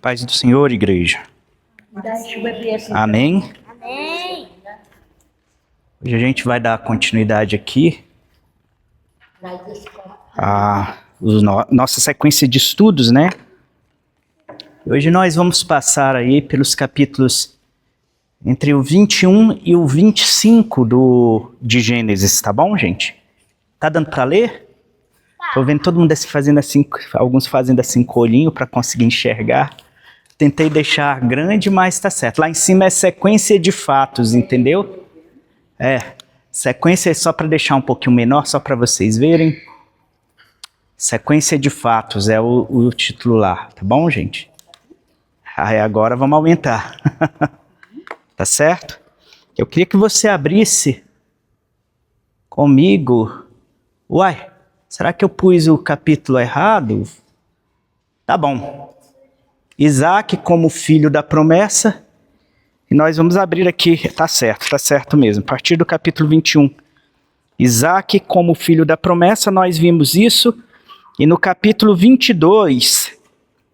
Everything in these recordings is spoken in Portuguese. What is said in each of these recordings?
Paz do Senhor, igreja. Amém? Amém. Hoje a gente vai dar continuidade aqui à nossa sequência de estudos, né? Hoje nós vamos passar aí pelos capítulos entre o 21 e o 25 de Gênesis, tá bom, gente? Tá dando para ler? Tô vendo todo mundo fazendo assim, alguns fazendo assim com o olhinho para conseguir enxergar. Tentei deixar grande, mas tá certo. Lá em cima é sequência de fatos, entendeu? Sequência é só para deixar um pouquinho menor, só para vocês verem. Sequência de fatos é o título lá, tá bom, gente? Aí agora vamos aumentar. Tá certo? Eu queria que você abrisse comigo. Uai, será que eu pus o capítulo errado? Tá bom. Isaac como filho da promessa. E nós vamos abrir aqui, tá certo mesmo. A partir do capítulo 21. Isaac como filho da promessa, nós vimos isso. E no capítulo 22,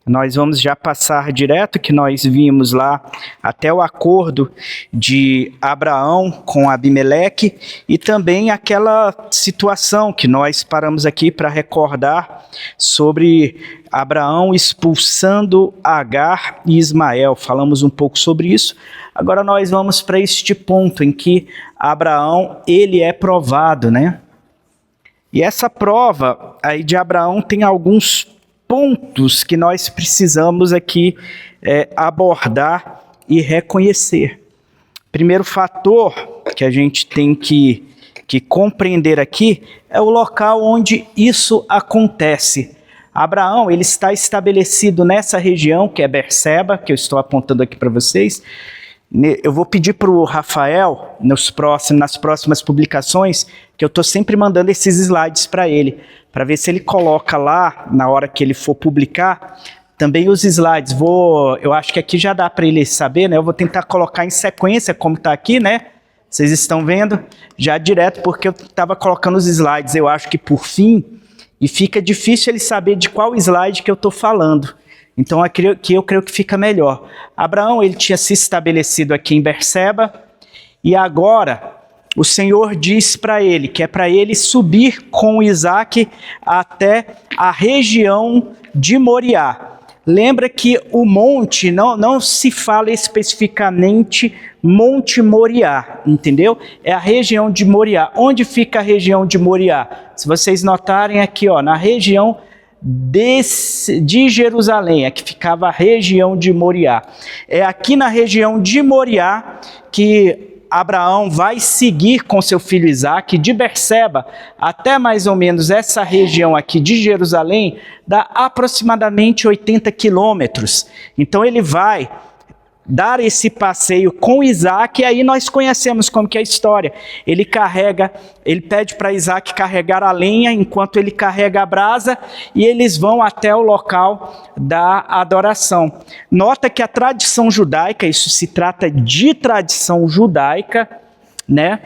nós vamos já passar direto, que nós vimos lá até o acordo de Abraão com Abimeleque e também aquela situação que nós paramos aqui para recordar sobre Abraão expulsando Agar e Ismael. Falamos um pouco sobre isso. Agora nós vamos para este ponto em que Abraão, ele é provado, né? E essa prova aí de Abraão tem alguns pontos que nós precisamos aqui abordar e reconhecer. Primeiro fator que a gente tem que compreender aqui é o local onde isso acontece. Abraão, ele está estabelecido nessa região, que é Berseba, que eu estou apontando aqui para vocês. Eu vou pedir para o Rafael, nas próximas publicações, que eu estou sempre mandando esses slides para ele, para ver se ele coloca lá, na hora que ele for publicar, também os slides. Eu acho que aqui já dá para ele saber, né? Eu vou tentar colocar em sequência, como está aqui, né? Vocês estão vendo? Já direto, porque eu estava colocando os slides, eu acho que por fim, e fica difícil ele saber de qual slide que eu estou falando. Então aqui eu creio que fica melhor. Abraão, ele tinha se estabelecido aqui em Berseba, e agora o Senhor diz para ele, que é para ele subir com Isaac até a região de Moriá. Lembra que o monte, não se fala especificamente Monte Moriá, entendeu? É a região de Moriá. Onde fica a região de Moriá? Se vocês notarem aqui, ó, na região de Jerusalém, é que ficava a região de Moriá. É aqui na região de Moriá que Abraão vai seguir com seu filho Isaac de Berseba até mais ou menos essa região aqui de Jerusalém, dá aproximadamente 80 quilômetros. Então ele vai dar esse passeio com Isaac, e aí nós conhecemos como que é a história. Ele pede para Isaac carregar a lenha enquanto ele carrega a brasa, e eles vão até o local da adoração. Nota que a tradição judaica, isso se trata de tradição judaica, né?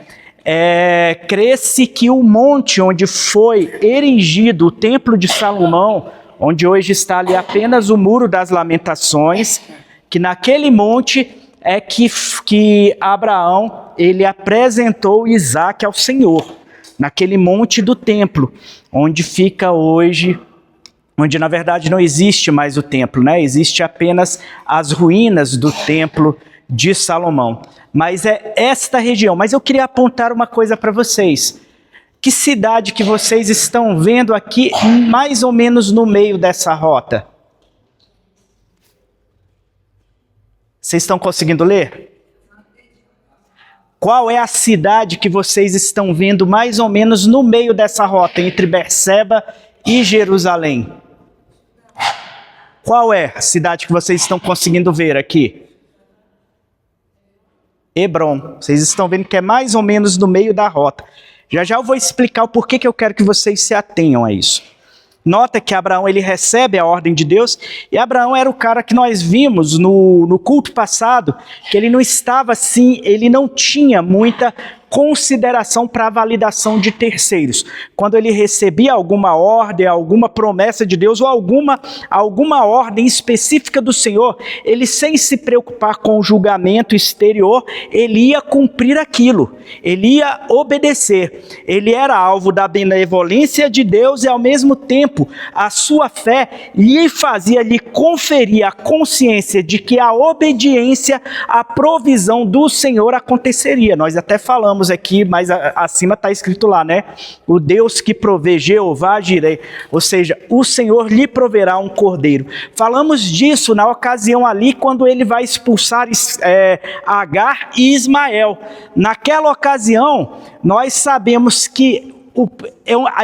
Crê-se que o monte onde foi erigido o Templo de Salomão, onde hoje está ali apenas o Muro das Lamentações, que naquele monte é que Abraão, ele apresentou Isaac ao Senhor, naquele monte do templo, onde fica hoje, onde na verdade não existe mais o templo, né? Existe apenas as ruínas do templo de Salomão. Mas é esta região. Mas eu queria apontar uma coisa para vocês. Que cidade que vocês estão vendo aqui, mais ou menos no meio dessa rota? Vocês estão conseguindo ler? Qual é a cidade que vocês estão vendo mais ou menos no meio dessa rota, entre Berseba e Jerusalém? Qual é a cidade que vocês estão conseguindo ver aqui? Hebrom. Vocês estão vendo que é mais ou menos no meio da rota. Já já eu vou explicar o porquê que eu quero que vocês se atenham a isso. Nota que Abraão, ele recebe a ordem de Deus, e Abraão era o cara que nós vimos no culto passado, que ele não estava assim, ele não tinha muita consideração para a validação de terceiros. Quando ele recebia alguma ordem, alguma promessa de Deus ou alguma ordem específica do Senhor, ele, sem se preocupar com o julgamento exterior, ele ia cumprir aquilo, ele ia obedecer. Ele era alvo da benevolência de Deus e, ao mesmo tempo, a sua fé lhe conferia a consciência de que a obediência à provisão do Senhor aconteceria. Nós até falamos aqui, mas acima está escrito lá, né? O Deus que provê, Jeová Jireh, ou seja, o Senhor lhe proverá um cordeiro. Falamos disso na ocasião ali, quando ele vai expulsar Agar e Ismael. Naquela ocasião, nós sabemos que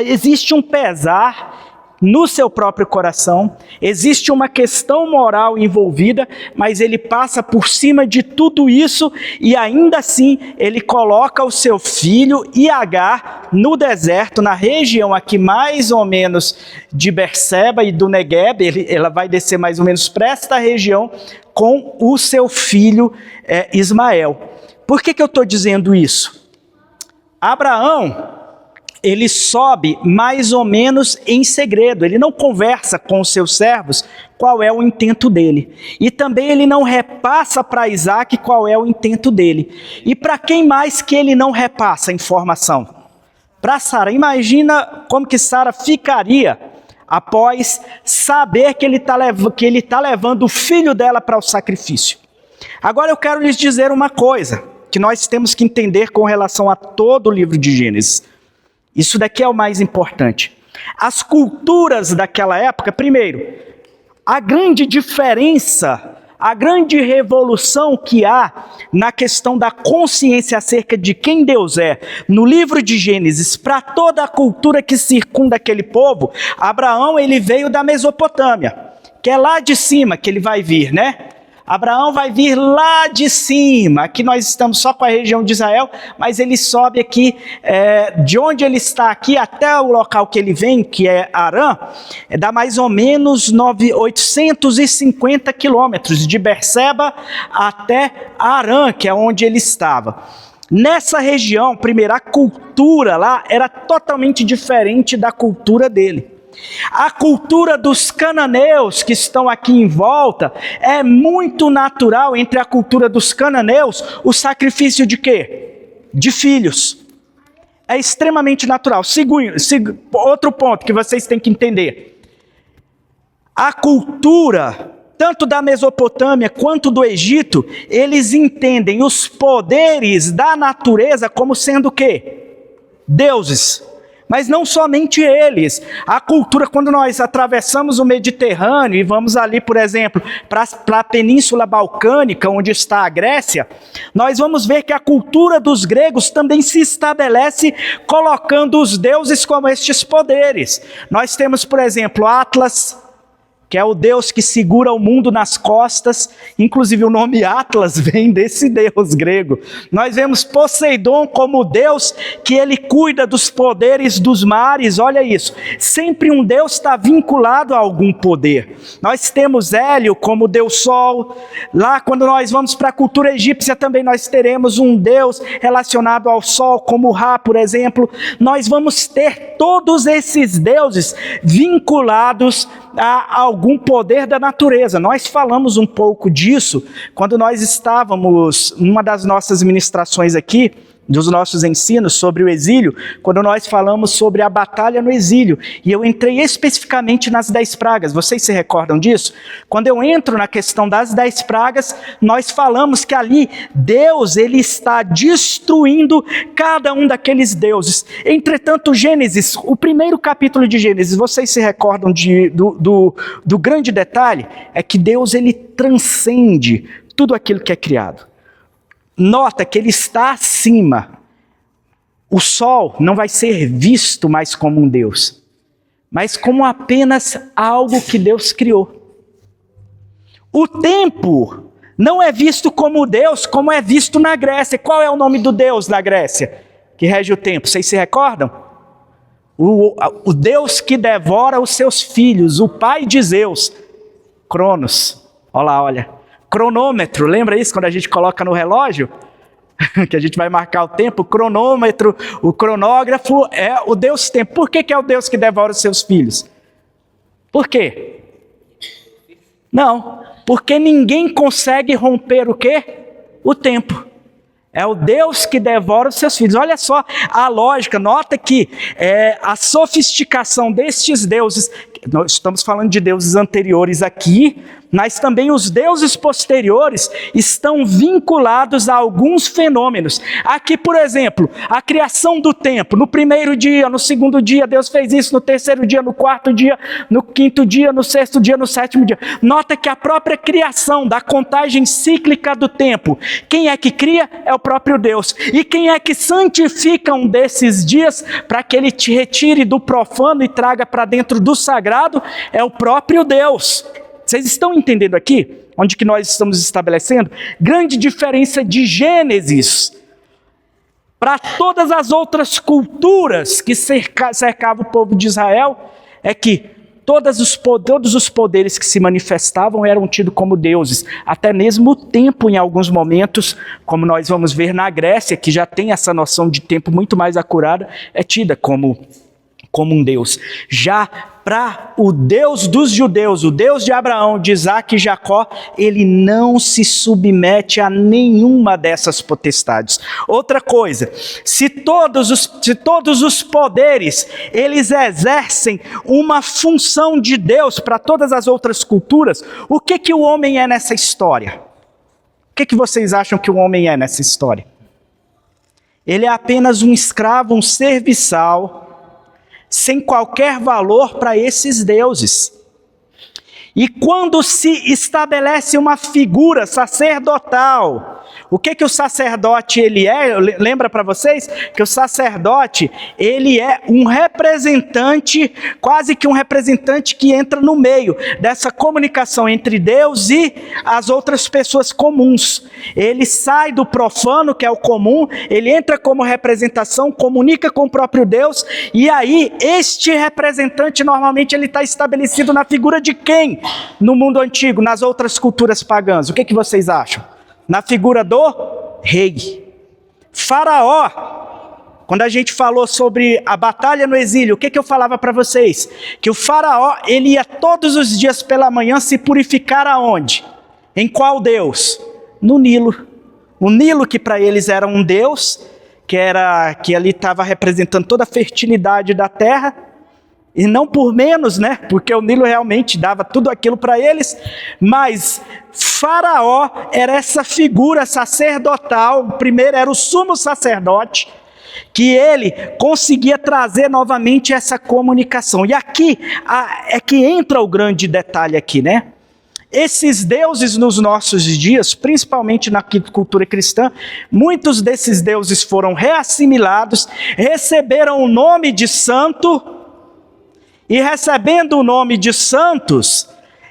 existe um pesar no seu próprio coração, existe uma questão moral envolvida, mas ele passa por cima de tudo isso e ainda assim ele coloca o seu filho e Agar no deserto, na região aqui mais ou menos de Berseba e do Negueb. Ela vai descer mais ou menos para esta região com o seu filho Ismael. Por que eu estou dizendo isso? Abraão, ele sobe mais ou menos em segredo, ele não conversa com os seus servos qual é o intento dele. E também ele não repassa para Isaac qual é o intento dele. E para quem mais que ele não repassa a informação? Para Sara. Imagina como que Sara ficaria após saber que ele está levando o filho dela para o sacrifício. Agora eu quero lhes dizer uma coisa que nós temos que entender com relação a todo o livro de Gênesis. Isso daqui é o mais importante. As culturas daquela época, primeiro, a grande diferença, a grande revolução que há na questão da consciência acerca de quem Deus é, no livro de Gênesis, para toda a cultura que circunda aquele povo, Abraão, ele veio da Mesopotâmia, que é lá de cima que ele vai vir, né? Abraão vai vir lá de cima. Aqui nós estamos só com a região de Israel, mas ele sobe aqui, de onde ele está aqui até o local que ele vem, que é Arã, dá mais ou menos 850 quilômetros, de Berseba até Arã, que é onde ele estava. Nessa região, primeiro, a cultura lá era totalmente diferente da cultura dele. A cultura dos cananeus que estão aqui em volta é muito natural. Entre a cultura dos cananeus, o sacrifício de quê? De filhos. É extremamente natural. Outro ponto que vocês têm que entender. A cultura, tanto da Mesopotâmia quanto do Egito, eles entendem os poderes da natureza como sendo o quê? Deuses. Mas não somente eles. A cultura, quando nós atravessamos o Mediterrâneo e vamos ali, por exemplo, para a Península Balcânica, onde está a Grécia, nós vamos ver que a cultura dos gregos também se estabelece colocando os deuses como estes poderes. Nós temos, por exemplo, Atlas, que é o Deus que segura o mundo nas costas. Inclusive o nome Atlas vem desse Deus grego. Nós vemos Poseidon como o Deus que ele cuida dos poderes dos mares. Olha isso, sempre um Deus está vinculado a algum poder. Nós temos Hélio como Deus Sol. Lá quando nós vamos para a cultura egípcia também nós teremos um Deus relacionado ao Sol, como Ra, por exemplo. Nós vamos ter todos esses deuses vinculados a algum poder da natureza. Nós falamos um pouco disso quando nós estávamos numa das nossas ministrações aqui, dos nossos ensinos sobre o exílio, quando nós falamos sobre a batalha no exílio, e eu entrei especificamente nas 10 pragas. Vocês se recordam disso? Quando eu entro na questão das 10 pragas, nós falamos que ali Deus, ele está destruindo cada um daqueles deuses. Entretanto, Gênesis, o primeiro capítulo de Gênesis, vocês se recordam do grande detalhe? É que Deus, ele transcende tudo aquilo que é criado. Nota que ele está acima. O sol não vai ser visto mais como um Deus, mas como apenas algo que Deus criou. O tempo não é visto como Deus, como é visto na Grécia. Qual é o nome do Deus na Grécia que rege o tempo? Vocês se recordam? O Deus que devora os seus filhos, o pai de Zeus, Cronos. Olha lá, olha. Cronômetro, lembra isso quando a gente coloca no relógio? que a gente vai marcar o tempo, o cronômetro, o cronógrafo é o Deus tempo. Por que é o Deus que devora os seus filhos? Por quê? Não, porque ninguém consegue romper o quê? O tempo. É o Deus que devora os seus filhos. Olha só a lógica, nota que a sofisticação destes deuses, nós estamos falando de deuses anteriores aqui, mas também os deuses posteriores estão vinculados a alguns fenômenos. Aqui, por exemplo, a criação do tempo. No primeiro dia, no segundo dia, Deus fez isso. No terceiro dia, no quarto dia, no quinto dia, no sexto dia, no sétimo dia. Nota que a própria criação da contagem cíclica do tempo, quem é que cria? É o próprio Deus. E quem é que santifica um desses dias para que ele te retire do profano e traga para dentro do sagrado? É o próprio Deus. Vocês estão entendendo aqui? Onde que nós estamos estabelecendo? Grande diferença de Gênesis para todas as outras culturas que cercavam o povo de Israel, é que todos os poderes que se manifestavam eram tidos como deuses. Até mesmo o tempo, em alguns momentos, como nós vamos ver na Grécia, que já tem essa noção de tempo muito mais acurada, é tida como um Deus. Já para o Deus dos judeus, o Deus de Abraão, de Isaac e Jacó, ele não se submete a nenhuma dessas potestades. Outra coisa, se todos os poderes, eles exercem uma função de Deus para todas as outras culturas, o que o homem é nessa história? O que vocês acham que o homem é nessa história? Ele é apenas um escravo, um serviçal, sem qualquer valor para esses deuses. E quando se estabelece uma figura sacerdotal, o que o sacerdote ele é? Lembra para vocês que o sacerdote ele é um representante, quase que um representante que entra no meio dessa comunicação entre Deus e as outras pessoas comuns. Ele sai do profano, que é o comum, ele entra como representação, comunica com o próprio Deus, e aí este representante normalmente ele está estabelecido na figura de quem? No mundo antigo, nas outras culturas pagãs. O que vocês acham? Na figura do rei. Faraó, quando a gente falou sobre a batalha no exílio, o que eu falava para vocês? Que o faraó, ele ia todos os dias pela manhã se purificar aonde? Em qual Deus? No Nilo. O Nilo, que para eles era um Deus, que ali estava representando toda a fertilidade da terra, e não por menos, né? Porque o Nilo realmente dava tudo aquilo para eles, mas Faraó era essa figura sacerdotal. O primeiro era o sumo sacerdote, que ele conseguia trazer novamente essa comunicação. E aqui é que entra o grande detalhe aqui, né? Esses deuses nos nossos dias, principalmente na cultura cristã, muitos desses deuses foram reassimilados, receberam o nome de santo, e recebendo o nome de santos,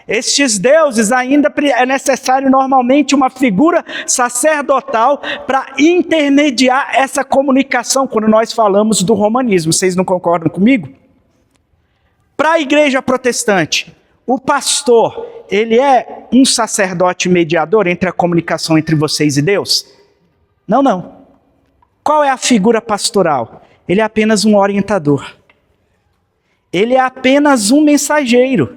estes deuses ainda é necessário normalmente uma figura sacerdotal para intermediar essa comunicação quando nós falamos do romanismo. Vocês não concordam comigo? Para a igreja protestante, o pastor, ele é um sacerdote mediador entre a comunicação entre vocês e Deus? Não. Qual é a figura pastoral? Ele é apenas um orientador. Ele é apenas um mensageiro.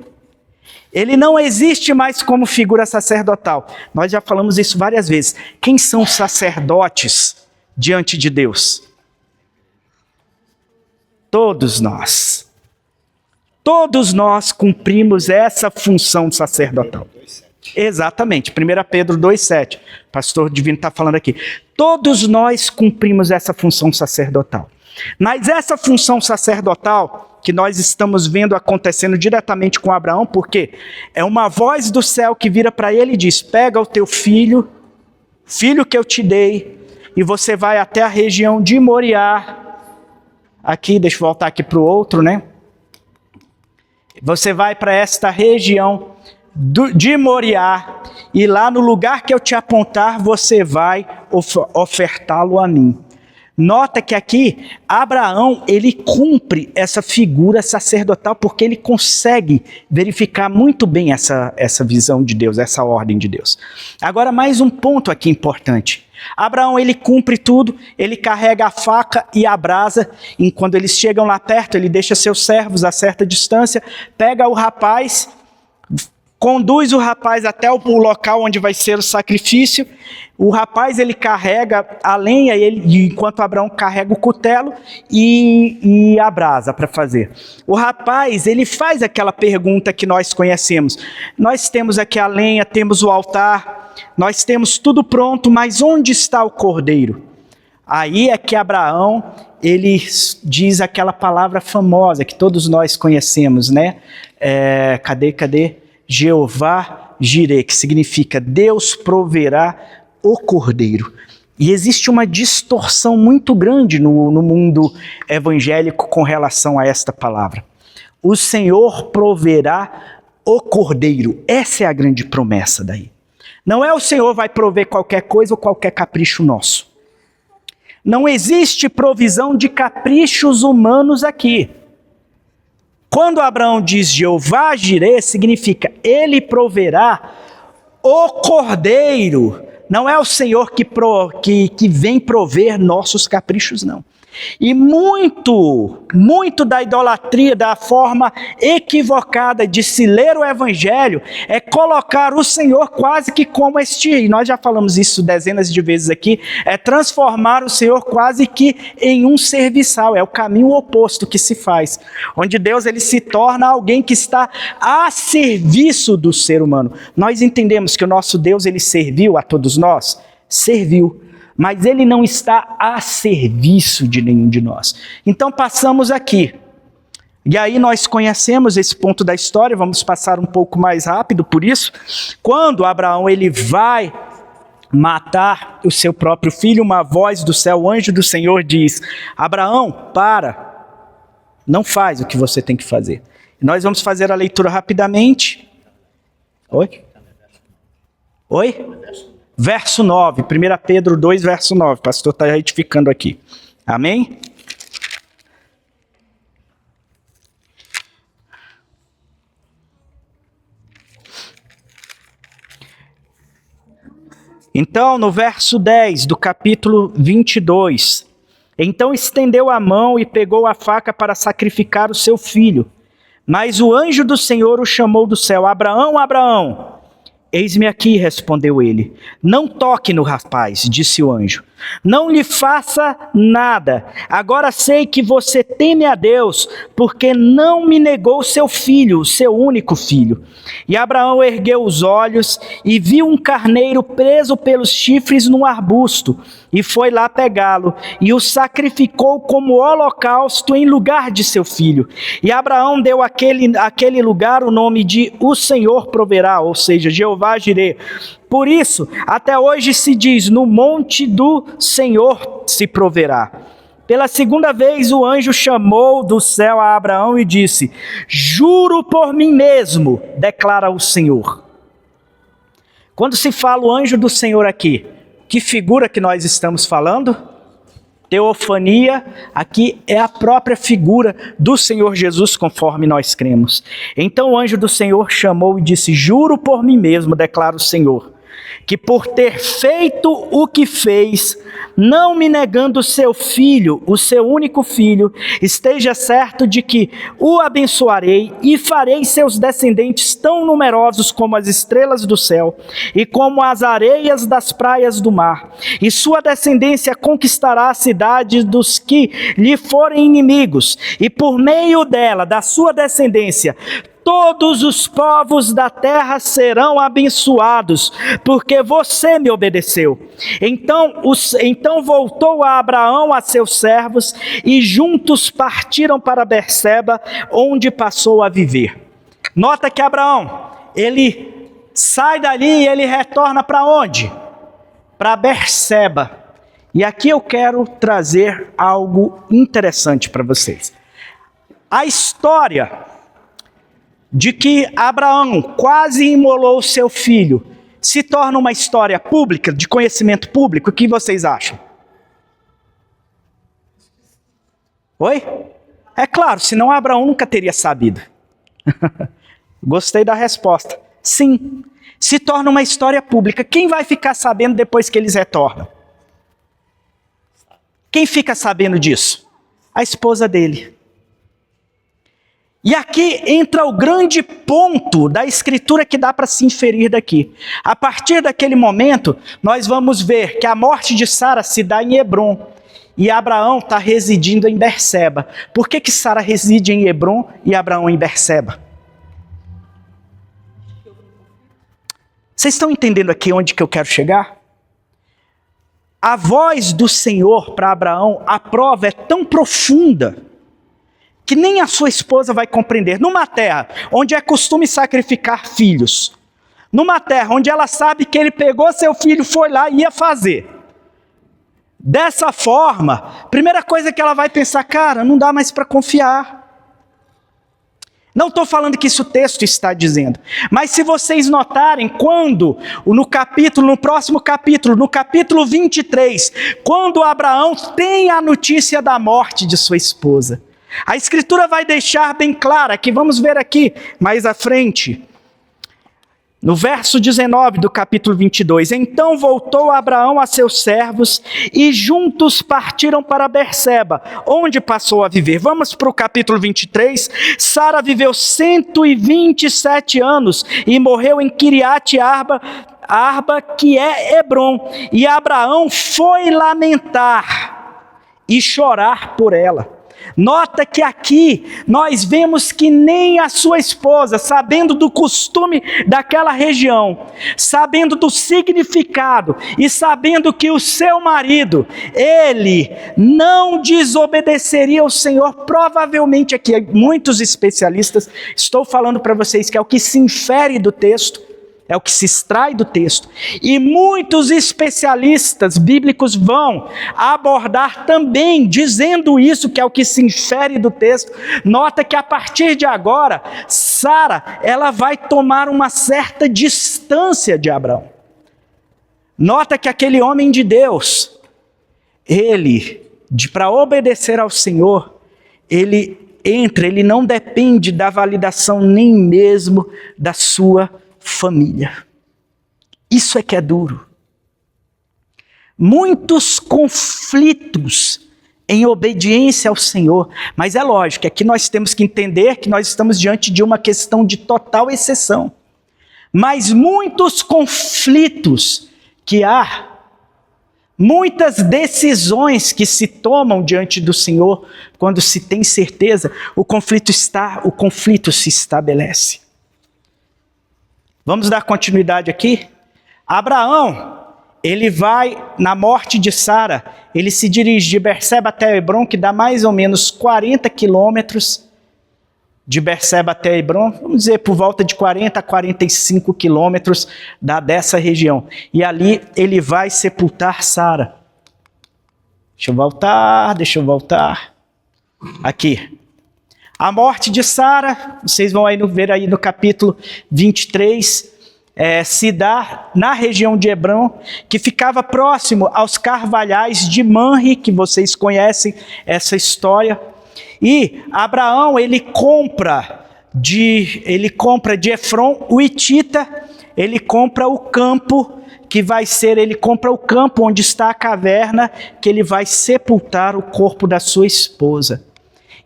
Ele não existe mais como figura sacerdotal. Nós já falamos isso várias vezes. Quem são os sacerdotes diante de Deus? Todos nós. Todos nós cumprimos essa função sacerdotal. Exatamente, 1 Pedro 2,7. O pastor Divino está falando aqui. Todos nós cumprimos essa função sacerdotal. Mas essa função sacerdotal que nós estamos vendo acontecendo diretamente com Abraão, porque é uma voz do céu que vira para ele e diz: pega o teu filho que eu te dei, e você vai até a região de Moriá. Aqui, deixa eu voltar aqui para o outro, né? Você vai para esta região de Moriá, e lá no lugar que eu te apontar, você vai ofertá-lo a mim. Nota que aqui, Abraão, ele cumpre essa figura sacerdotal porque ele consegue verificar muito bem essa visão de Deus, essa ordem de Deus. Agora, mais um ponto aqui importante. Abraão, ele cumpre tudo, ele carrega a faca e a brasa, e quando eles chegam lá perto, ele deixa seus servos a certa distância, pega o rapaz, conduz o rapaz até o local onde vai ser o sacrifício. O rapaz, ele carrega a lenha, enquanto Abraão carrega o cutelo e a brasa para fazer. O rapaz, ele faz aquela pergunta que nós conhecemos. Nós temos aqui a lenha, temos o altar, nós temos tudo pronto, mas onde está o cordeiro? Aí é que Abraão, ele diz aquela palavra famosa que todos nós conhecemos, né? Cadê? Jeová Jireh, que significa Deus proverá o cordeiro. E existe uma distorção muito grande no mundo evangélico com relação a esta palavra. O Senhor proverá o cordeiro. Essa é a grande promessa daí. Não é o Senhor vai prover qualquer coisa ou qualquer capricho nosso. Não existe provisão de caprichos humanos aqui. Quando Abraão diz Jeová Jireh, significa ele proverá o cordeiro. Não é o Senhor que vem prover nossos caprichos, não. E muito da idolatria, da forma equivocada de se ler o Evangelho, é colocar o Senhor quase que como e nós já falamos isso dezenas de vezes aqui, é transformar o Senhor quase que em um serviçal, é o caminho oposto que se faz, onde Deus ele se torna alguém que está a serviço do ser humano. Nós entendemos que o nosso Deus ele serviu a todos nós, serviu. Mas ele não está a serviço de nenhum de nós. Então passamos aqui. E aí nós conhecemos esse ponto da história, vamos passar um pouco mais rápido por isso. Quando Abraão ele vai matar o seu próprio filho, uma voz do céu, o anjo do Senhor diz: Abraão, para, não faz o que você tem que fazer. Nós vamos fazer a leitura rapidamente. Oi? Verso 9, 1 Pedro 2, verso 9. O pastor está retificando aqui. Amém? Então, no verso 10 do capítulo 22. Então estendeu a mão e pegou a faca para sacrificar o seu filho. Mas o anjo do Senhor o chamou do céu: Abraão, Abraão. Eis-me aqui, respondeu ele. Não toque no rapaz, disse o anjo. Não lhe faça nada. Agora sei que você teme a Deus, porque não me negou seu filho, o seu único filho. E Abraão ergueu os olhos e viu um carneiro preso pelos chifres num arbusto, e foi lá pegá-lo, e o sacrificou como holocausto em lugar de seu filho. E Abraão deu àquele lugar o nome de O Senhor Proverá, ou seja, Jeová Jireh. Por isso, até hoje se diz: no monte do Senhor se proverá. Pela segunda vez o anjo chamou do céu a Abraão e disse: juro por mim mesmo, declara o Senhor. Quando se fala o anjo do Senhor aqui, que figura que nós estamos falando? Teofania, aqui é a própria figura do Senhor Jesus, conforme nós cremos. Então o anjo do Senhor chamou e disse: juro por mim mesmo, declara o Senhor, que por ter feito o que fez, não me negando seu filho, o seu único filho, esteja certo de que o abençoarei e farei seus descendentes tão numerosos como as estrelas do céu e como as areias das praias do mar. E sua descendência conquistará a cidade dos que lhe forem inimigos, e por meio dela, da sua descendência, todos os povos da terra serão abençoados, porque você me obedeceu. Então voltou a Abraão a seus servos, e juntos partiram para Berseba, onde passou a viver. Nota que Abraão, ele sai dali e ele retorna para onde? Para Berseba. E aqui eu quero trazer algo interessante para vocês. A história de que Abraão quase imolou seu filho se torna uma história pública, de conhecimento público. O que vocês acham? Oi? É claro, senão Abraão nunca teria sabido. Gostei da resposta. Sim, se torna uma história pública. Quem vai ficar sabendo depois que eles retornam? Quem fica sabendo disso? A esposa dele. E aqui entra o grande ponto da escritura que dá para se inferir daqui. A partir daquele momento, nós vamos ver que a morte de Sara se dá em Hebrom. E Abraão está residindo em Berseba. Por que Sara reside em Hebrom e Abraão em Berseba? Vocês estão entendendo aqui onde que eu quero chegar? A voz do Senhor para Abraão, a prova é tão profunda que nem a sua esposa vai compreender. Numa terra onde é costume sacrificar filhos, numa terra onde ela sabe que ele pegou seu filho, foi lá e ia fazer. Dessa forma, primeira coisa que ela vai pensar, cara, não dá mais para confiar. Não estou falando que isso o texto está dizendo, mas se vocês notarem, quando, no próximo capítulo, no capítulo 23, quando Abraão tem a notícia da morte de sua esposa, a escritura vai deixar bem clara, que vamos ver aqui mais à frente, no verso 19 do capítulo 22, então voltou Abraão a seus servos e juntos partiram para Berseba, onde passou a viver. Vamos para o capítulo 23, Sara viveu 127 anos e morreu em Kiriat Arba, que é Hebrom, e Abraão foi lamentar e chorar por ela. Nota que aqui nós vemos que nem a sua esposa, sabendo do costume daquela região, sabendo do significado e sabendo que o seu marido, ele não desobedeceria ao Senhor, provavelmente aqui, muitos especialistas, estou falando para vocês que é o que se infere do texto, é o que se extrai do texto. E muitos especialistas bíblicos vão abordar também, dizendo isso, que é o que se infere do texto. Nota que a partir de agora, Sara, ela vai tomar uma certa distância de Abraão. Nota que aquele homem de Deus, para obedecer ao Senhor, ele não depende da validação nem mesmo da sua família. Isso é que é duro. Muitos conflitos em obediência ao Senhor, mas é lógico, aqui nós temos que entender que nós estamos diante de uma questão de total exceção. Mas muitos conflitos que há, muitas decisões que se tomam diante do Senhor, quando se tem certeza, o conflito se estabelece. Vamos dar continuidade aqui? Abraão, ele vai, na morte de Sara, ele se dirige de Berseba até Hebrom, que dá mais ou menos 40 quilômetros de Berseba até Hebrom, vamos dizer por volta de 40 a 45 quilômetros dessa região. E ali ele vai sepultar Sara. Deixa eu voltar. Aqui. A morte de Sara, vocês vão ver aí no capítulo 23, se dá na região de Hebrom, que ficava próximo aos carvalhais de Manre, que vocês conhecem essa história. E Abraão, ele compra de Efron o Hitita, ele compra o campo onde está a caverna, que ele vai sepultar o corpo da sua esposa.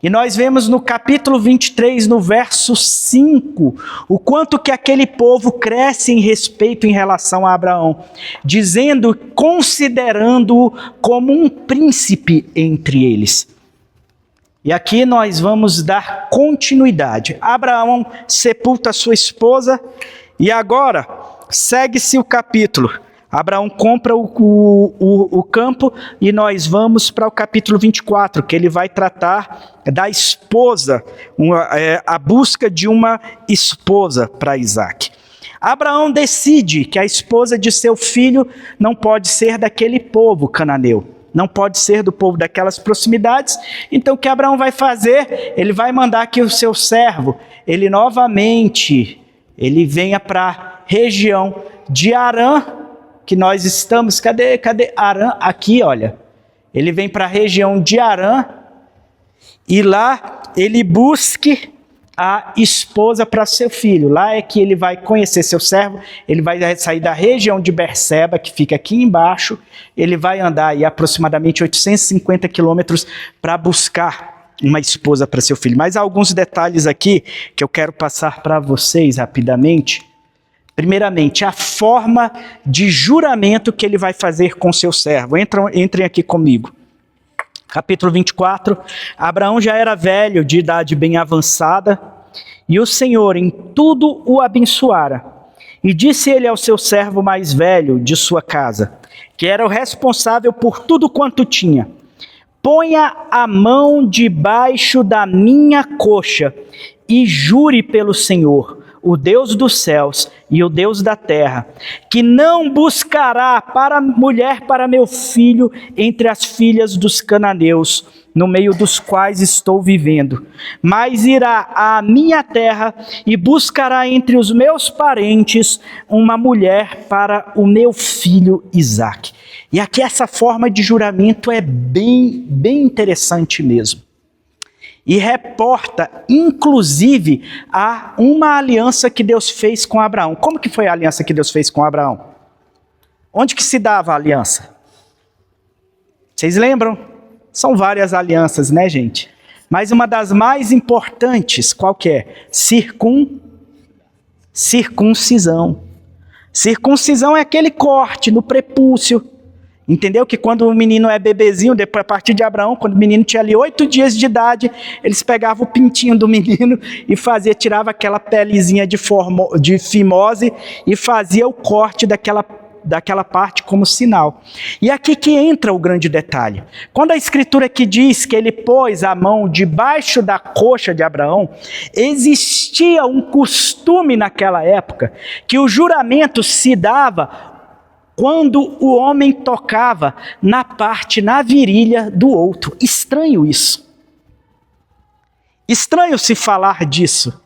E nós vemos no capítulo 23, no verso 5, o quanto que aquele povo cresce em respeito em relação a Abraão, considerando-o como um príncipe entre eles. E aqui nós vamos dar continuidade. Abraão sepulta sua esposa e agora segue-se o capítulo. Abraão compra o campo e nós vamos para o capítulo 24, que ele vai tratar da esposa, a busca de uma esposa para Isaac. Abraão decide que a esposa de seu filho não pode ser daquele povo cananeu, não pode ser do povo daquelas proximidades. Então o que Abraão vai fazer? Ele vai mandar que o seu servo, ele venha para a região de Harã, que nós estamos, cadê Harã? Aqui, olha, ele vem para a região de Harã, e lá ele busque a esposa para seu filho. Lá é que ele vai conhecer seu servo, ele vai sair da região de Berseba, que fica aqui embaixo, ele vai andar aí aproximadamente 850 quilômetros para buscar uma esposa para seu filho. Mas há alguns detalhes aqui que eu quero passar para vocês rapidamente. Primeiramente, a forma de juramento que ele vai fazer com seu servo. Entrem aqui comigo. Capítulo 24, Abraão já era velho, de idade bem avançada, e o Senhor em tudo o abençoara. E disse ele ao seu servo mais velho de sua casa, que era o responsável por tudo quanto tinha: ponha a mão debaixo da minha coxa e jure pelo Senhor, o Deus dos céus e o Deus da terra, que não buscará mulher para meu filho entre as filhas dos cananeus, no meio dos quais estou vivendo, mas irá à minha terra e buscará entre os meus parentes uma mulher para o meu filho Isaque. E aqui essa forma de juramento é bem interessante mesmo. E reporta, inclusive, a uma aliança que Deus fez com Abraão. Como que foi a aliança que Deus fez com Abraão? Onde que se dava a aliança? Vocês lembram? São várias alianças, né, gente? Mas uma das mais importantes, qual que é? Circuncisão. Circuncisão é aquele corte no prepúcio. Entendeu? Que quando o menino é bebezinho, depois a partir de Abraão, quando o menino tinha ali 8 dias de idade, eles pegavam o pintinho do menino e tirava aquela pelezinha de fimose e fazia o corte daquela parte como sinal. E aqui que entra o grande detalhe. Quando a escritura aqui diz que ele pôs a mão debaixo da coxa de Abraão, existia um costume naquela época que o juramento se dava quando o homem tocava na virilha do outro. Estranho isso. Estranho se falar disso.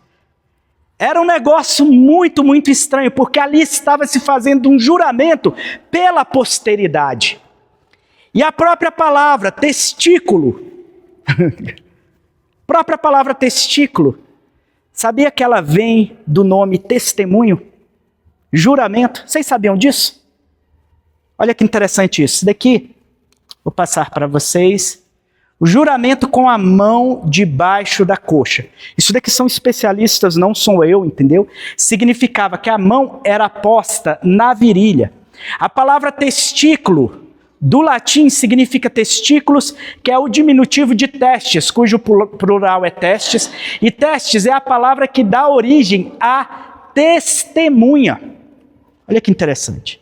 Era um negócio muito estranho, porque ali estava se fazendo um juramento pela posteridade. E a própria palavra testículo, sabia que ela vem do nome testemunho? Juramento, vocês sabiam disso? Olha que interessante isso. Isso daqui, vou passar para vocês. O juramento com a mão debaixo da coxa. Isso daqui são especialistas, não sou eu, entendeu? Significava que a mão era posta na virilha. A palavra testículo, do latim, significa testículos, que é o diminutivo de testes, cujo plural é testes. E testes é a palavra que dá origem a testemunha. Olha que interessante.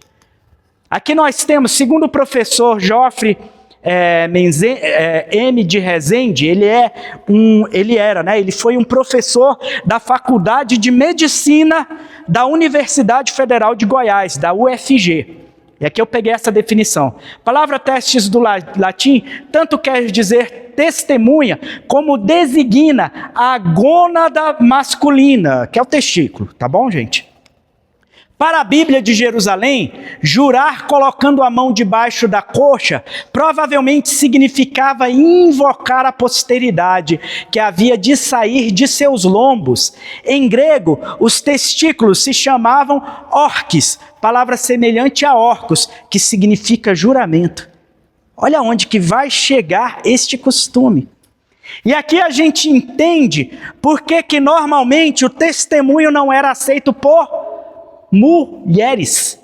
Aqui nós temos, segundo o professor Joffre M. de Rezende, ele foi um professor da Faculdade de Medicina da Universidade Federal de Goiás, da UFG. E aqui eu peguei essa definição. A palavra testes do latim tanto quer dizer testemunha, como designa a gônada masculina, que é o testículo, tá bom, gente? Para a Bíblia de Jerusalém, jurar colocando a mão debaixo da coxa provavelmente significava invocar a posteridade que havia de sair de seus lombos. Em grego, os testículos se chamavam orques, palavra semelhante a orcos, que significa juramento. Olha onde que vai chegar este costume. E aqui a gente entende por que normalmente o testemunho não era aceito por mulheres.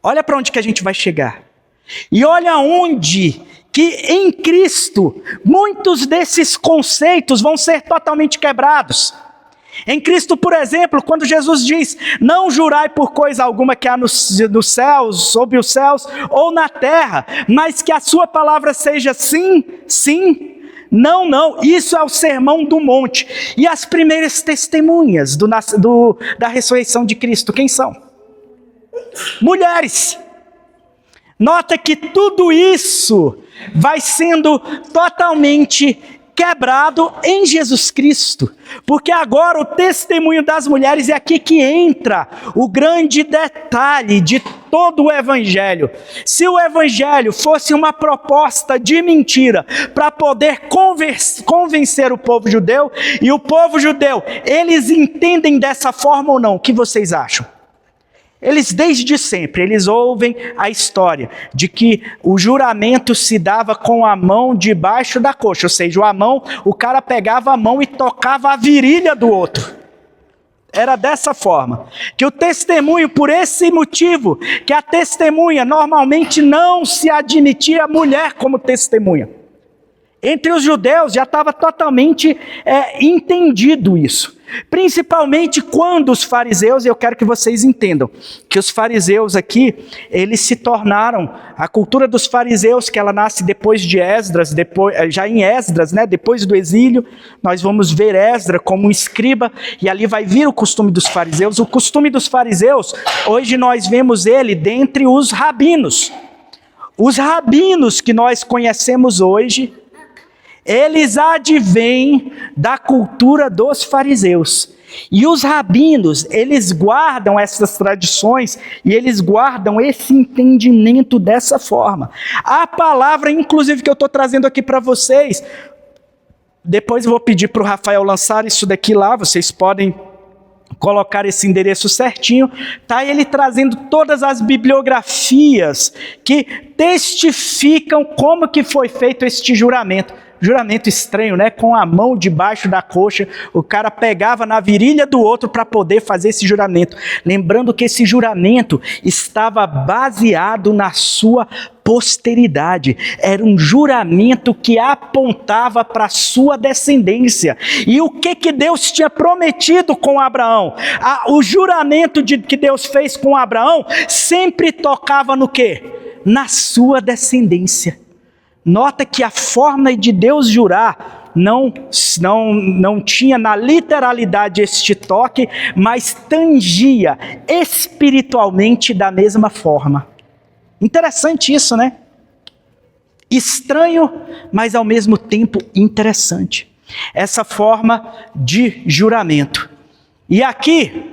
Olha para onde que a gente vai chegar. E olha onde que em Cristo muitos desses conceitos vão ser totalmente quebrados. Em Cristo, por exemplo, quando Jesus diz: não jurai por coisa alguma que há nos céus, sob os céus ou na terra, mas que a sua palavra seja sim, sim, não, não. Isso é o sermão do monte. E as primeiras testemunhas da ressurreição de Cristo, quem são? Mulheres. Nota que tudo isso vai sendo totalmente quebrado em Jesus Cristo, porque agora o testemunho das mulheres é aqui que entra o grande detalhe de todo o Evangelho. Se o Evangelho fosse uma proposta de mentira para poder convencer o povo judeu, e o povo judeu, eles entendem dessa forma ou não? O que vocês acham? Eles desde sempre, eles ouvem a história de que o juramento se dava com a mão debaixo da coxa, ou seja, o cara pegava a mão e tocava a virilha do outro. Era dessa forma, que o testemunho, por esse motivo, que a testemunha normalmente não se admitia a mulher como testemunha. Entre os judeus já estava totalmente entendido isso. Principalmente quando os fariseus, e eu quero que vocês entendam, que os fariseus aqui, eles se tornaram, a cultura dos fariseus, que ela nasce depois de Esdras, já em Esdras, né, depois do exílio, nós vamos ver Esdras como um escriba, e ali vai vir o costume dos fariseus. O costume dos fariseus, hoje nós vemos ele dentre os rabinos. Os rabinos que nós conhecemos hoje, eles advêm da cultura dos fariseus. E os rabinos, eles guardam essas tradições e eles guardam esse entendimento dessa forma. A palavra, inclusive, que eu estou trazendo aqui para vocês, depois eu vou pedir para o Rafael lançar isso daqui lá, vocês podem colocar esse endereço certinho, tá? Ele trazendo todas as bibliografias que testificam como que foi feito este juramento. Juramento estranho, né? Com a mão debaixo da coxa, o cara pegava na virilha do outro para poder fazer esse juramento. Lembrando que esse juramento estava baseado na sua posteridade. Era um juramento que apontava para a sua descendência. E o que Deus tinha prometido com Abraão? O juramento que Deus fez com Abraão sempre tocava no quê? Na sua descendência. Nota que a forma de Deus jurar não tinha na literalidade este toque, mas tangia espiritualmente da mesma forma. Interessante isso, né? Estranho, mas ao mesmo tempo interessante. Essa forma de juramento. E aqui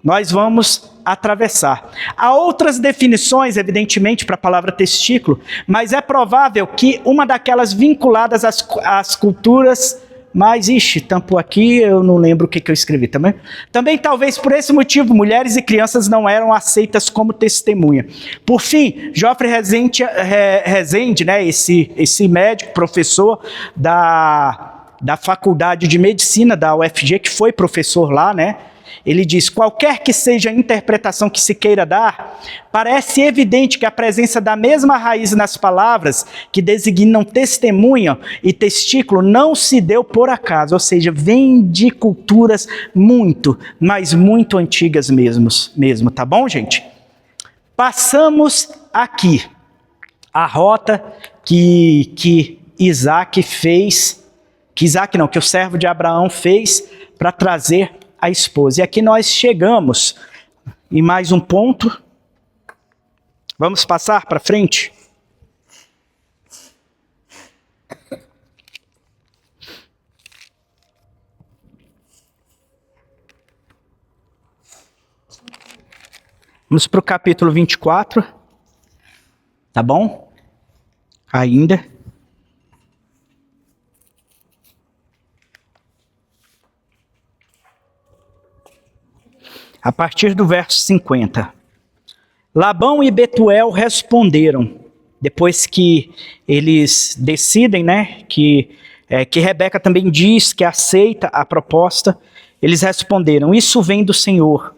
nós vamos atravessar. Há outras definições, evidentemente, para a palavra testículo, mas é provável que uma daquelas vinculadas às culturas, mas, tampou aqui, eu não lembro o que eu escrevi também. Também, talvez por esse motivo, mulheres e crianças não eram aceitas como testemunha. Por fim, Geoffrey Rezende, né, esse médico, professor da Faculdade de Medicina da UFG, que foi professor lá, né, ele diz: qualquer que seja a interpretação que se queira dar, parece evidente que a presença da mesma raiz nas palavras que designam testemunha e testículo não se deu por acaso, ou seja, vem de culturas muito, mas muito antigas mesmo, tá bom, gente? Passamos aqui a rota que o servo de Abraão fez para trazer a esposa. E aqui nós chegamos em mais um ponto. Vamos passar para frente? Vamos para o capítulo 24. Tá bom? Ainda. A partir do verso 50. Labão e Betuel responderam, depois que eles decidem, né, que Rebeca também diz que aceita a proposta, eles responderam: isso vem do Senhor.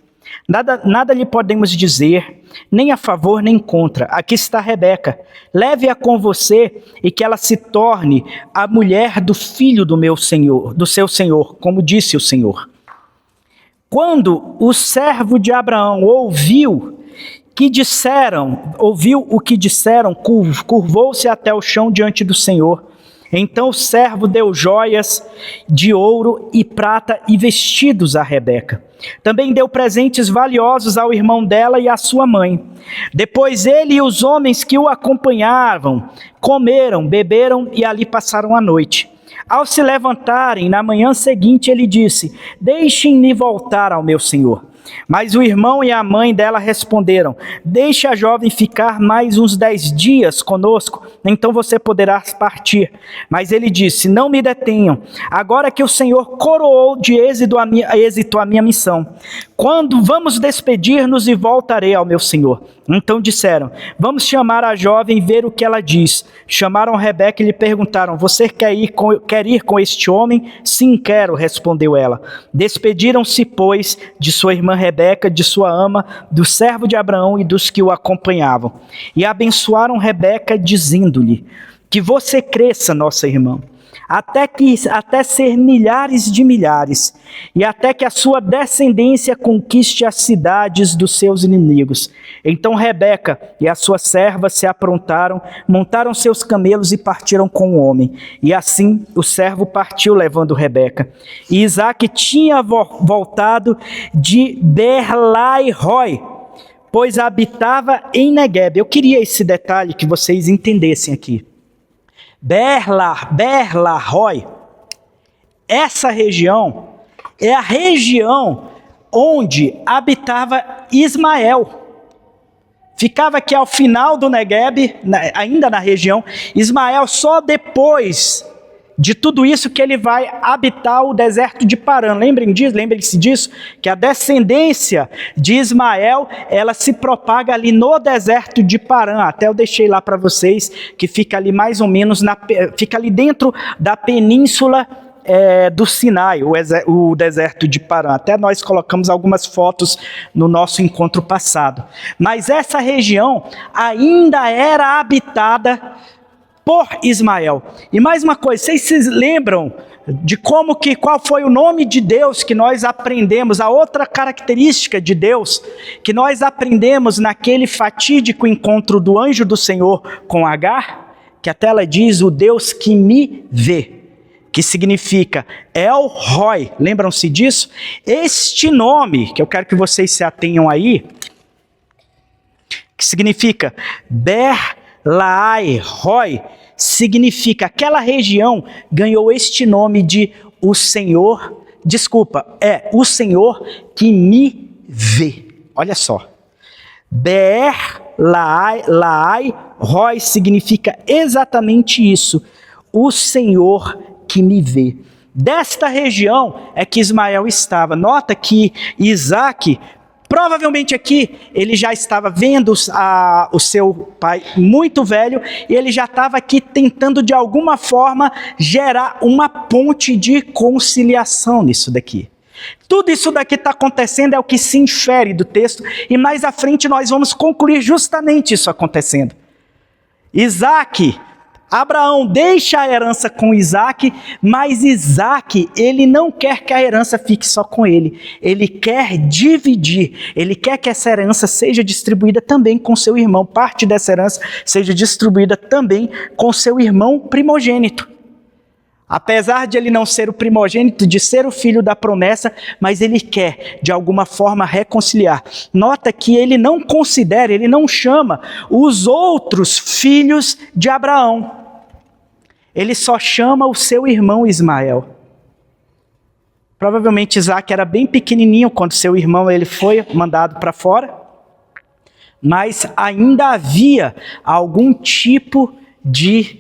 Nada lhe podemos dizer, nem a favor nem contra. Aqui está Rebeca. Leve-a com você e que ela se torne a mulher do filho do meu senhor, do seu senhor, como disse o Senhor. Quando o servo de Abraão ouviu o que disseram, curvou-se até o chão diante do Senhor. Então o servo deu joias de ouro e prata e vestidos a Rebeca. Também deu presentes valiosos ao irmão dela e à sua mãe. Depois ele e os homens que o acompanhavam comeram, beberam e ali passaram a noite. Ao se levantarem, na manhã seguinte, ele disse: deixem-me voltar ao meu senhor. Mas o irmão e a mãe dela responderam: deixe a jovem ficar mais uns 10 dias conosco, então você poderá partir. Mas ele disse: não me detenham, agora que o Senhor coroou de êxito a minha missão. Quando vamos despedir-nos e voltarei ao meu senhor. Então disseram: vamos chamar a jovem e ver o que ela diz. Chamaram Rebeca e lhe perguntaram: você quer ir com este homem? Sim, quero, respondeu ela. Despediram-se, pois, de sua irmã Rebeca, de sua ama, do servo de Abraão e dos que o acompanhavam. E abençoaram Rebeca, dizendo-lhe: que você cresça, nossa irmã, até ser milhares de milhares, e até que a sua descendência conquiste as cidades dos seus inimigos. Então Rebeca e a sua serva se aprontaram, montaram seus camelos e partiram com o homem. E assim o servo partiu levando Rebeca. E Isaque tinha voltado de Beer-lahai-roi, pois habitava em Neguebe. Eu queria esse detalhe que vocês entendessem aqui. Beer-lahai-roi, essa região é a região onde habitava Ismael. Ficava aqui ao final do Neguebe, ainda na região. Ismael, só depois de tudo isso que ele vai habitar o deserto de Parã. Lembrem-se disso, que a descendência de Ismael, ela se propaga ali no deserto de Parã. Até eu deixei lá para vocês, que fica ali mais ou menos, fica ali dentro da península do Sinai, o deserto de Parã. Até nós colocamos algumas fotos no nosso encontro passado. Mas essa região ainda era habitada por Ismael. E mais uma coisa, vocês se lembram de qual foi o nome de Deus que nós aprendemos, a outra característica de Deus que nós aprendemos naquele fatídico encontro do anjo do Senhor com Agar? Que até ela diz: o Deus que me vê, que significa El Roi. Lembram-se disso? Este nome, que eu quero que vocês se atenham aí, que significa Beer-lahai-roi, significa, aquela região ganhou este nome de o Senhor que me vê. Olha só. Beer-lahai-roi significa exatamente isso, o Senhor que me vê. Desta região é que Ismael estava. Nota que Isaque, provavelmente aqui, ele já estava vendo o seu pai muito velho, e ele já estava aqui tentando de alguma forma gerar uma ponte de conciliação nisso daqui. Tudo isso daqui está acontecendo, é o que se infere do texto, e mais à frente nós vamos concluir justamente isso acontecendo. Abraão deixa a herança com Isaque, mas Isaque, ele não quer que a herança fique só com ele. Ele quer dividir, ele quer que essa herança seja distribuída também com seu irmão. Parte dessa herança seja distribuída também com seu irmão primogênito. Apesar de ele não ser o primogênito, de ser o filho da promessa, mas ele quer, de alguma forma, reconciliar. Nota que ele não considera, ele não chama os outros filhos de Abraão. Ele só chama o seu irmão Ismael. Provavelmente Isaque era bem pequenininho quando seu irmão ele foi mandado para fora, mas ainda havia algum tipo de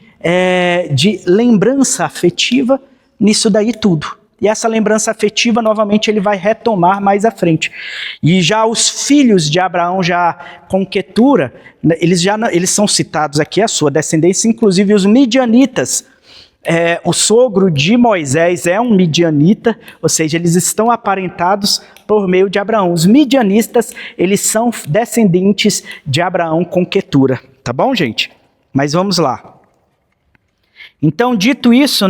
lembrança afetiva nisso daí tudo. E essa lembrança afetiva, novamente, ele vai retomar mais à frente. E já os filhos de Abraão, já com Quetura, eles são citados aqui, a sua descendência, inclusive os midianitas. O sogro de Moisés é um midianita, ou seja, eles estão aparentados por meio de Abraão. Os midianistas, eles são descendentes de Abraão com Quetura. Tá bom, gente? Mas vamos lá. Então, dito isso,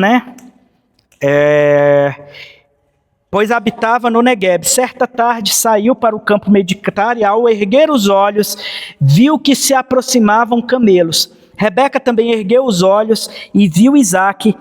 pois habitava no Neguebe. Certa tarde saiu para o campo meditar e, ao erguer os olhos, viu que se aproximavam camelos. Rebeca também ergueu os olhos e viu Isaque.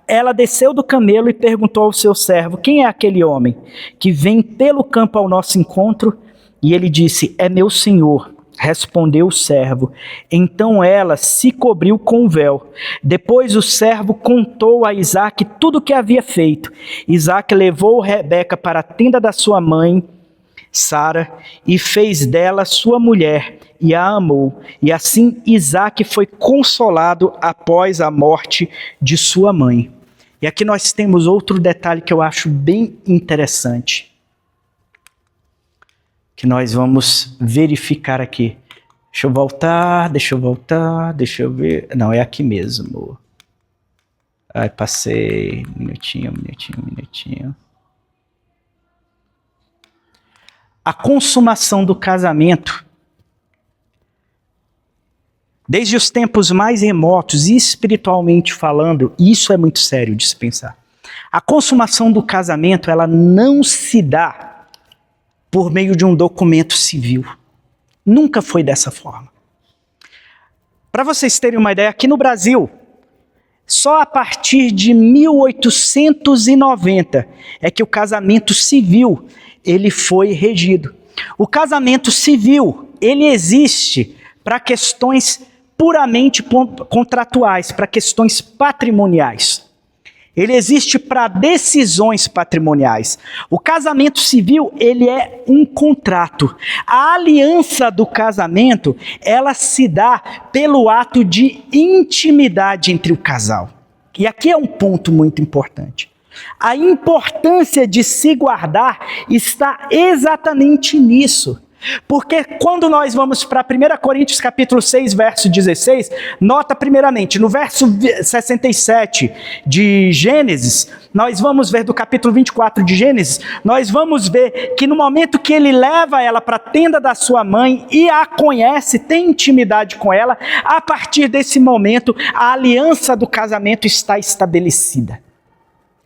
Ela desceu do camelo e perguntou ao seu servo: quem é aquele homem que vem pelo campo ao nosso encontro? E ele disse: é meu senhor, respondeu o servo. Então ela se cobriu com o véu. Depois o servo contou a Isaque tudo o que havia feito. Isaque levou Rebeca para a tenda da sua mãe, Sara, e fez dela sua mulher, e a amou. E assim Isaque foi consolado após a morte de sua mãe. E aqui nós temos outro detalhe que eu acho bem interessante, que nós vamos verificar aqui. Deixa eu voltar, deixa eu ver. Não, é aqui mesmo. Ai, passei. Minutinho. A consumação do casamento, desde os tempos mais remotos e espiritualmente falando, isso é muito sério de se pensar. A consumação do casamento, ela não se dá por meio de um documento civil. Nunca foi dessa forma. Para vocês terem uma ideia, aqui no Brasil, só a partir de 1890 é que o casamento civil ele foi regido. O casamento civil, ele existe para questões puramente contratuais, para questões patrimoniais. Ele existe para decisões patrimoniais. O casamento civil, ele é um contrato. A aliança do casamento, ela se dá pelo ato de intimidade entre o casal. E aqui é um ponto muito importante. A importância de se guardar está exatamente nisso. Porque quando nós vamos para 1 Coríntios capítulo 6, verso 16, nota primeiramente, no verso 67 de Gênesis, nós vamos ver do capítulo 24 de Gênesis, nós vamos ver que no momento que ele leva ela para a tenda da sua mãe e a conhece, tem intimidade com ela, a partir desse momento a aliança do casamento está estabelecida.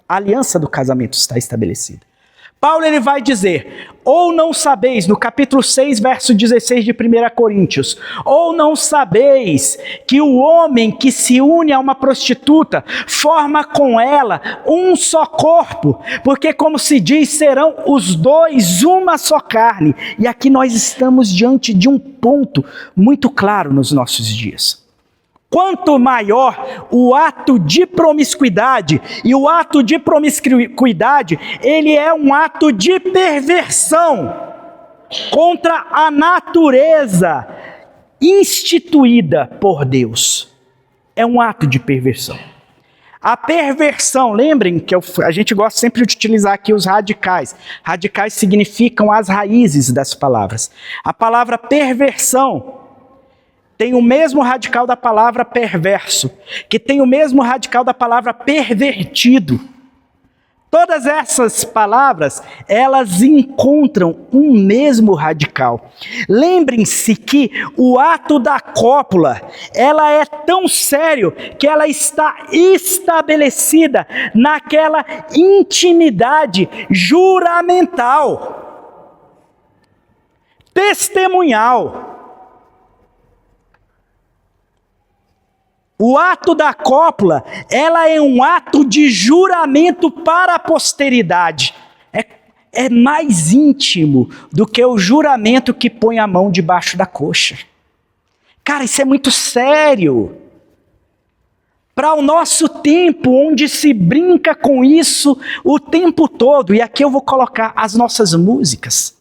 A aliança do casamento está estabelecida. Paulo ele vai dizer, ou não sabeis, no capítulo 6, verso 16 de 1 Coríntios, ou não sabeis que o homem que se une a uma prostituta forma com ela um só corpo, porque como se diz, serão os dois uma só carne. E aqui nós estamos diante de um ponto muito claro nos nossos dias. Quanto maior o ato de promiscuidade, e o ato de promiscuidade, ele é um ato de perversão contra a natureza instituída por Deus. É um ato de perversão. A perversão, lembrem que a gente gosta sempre de utilizar aqui os radicais. Radicais significam as raízes das palavras. A palavra perversão tem o mesmo radical da palavra perverso, que tem o mesmo radical da palavra pervertido. Todas essas palavras, elas encontram um mesmo radical. Lembrem-se que o ato da cópula, ela é tão sério que ela está estabelecida naquela intimidade juramental, testemunhal. O ato da cópula, ela é um ato de juramento para a posteridade. É mais íntimo do que o juramento que põe a mão debaixo da coxa. Cara, isso é muito sério. Para o nosso tempo, onde se brinca com isso o tempo todo, e aqui eu vou colocar as nossas músicas,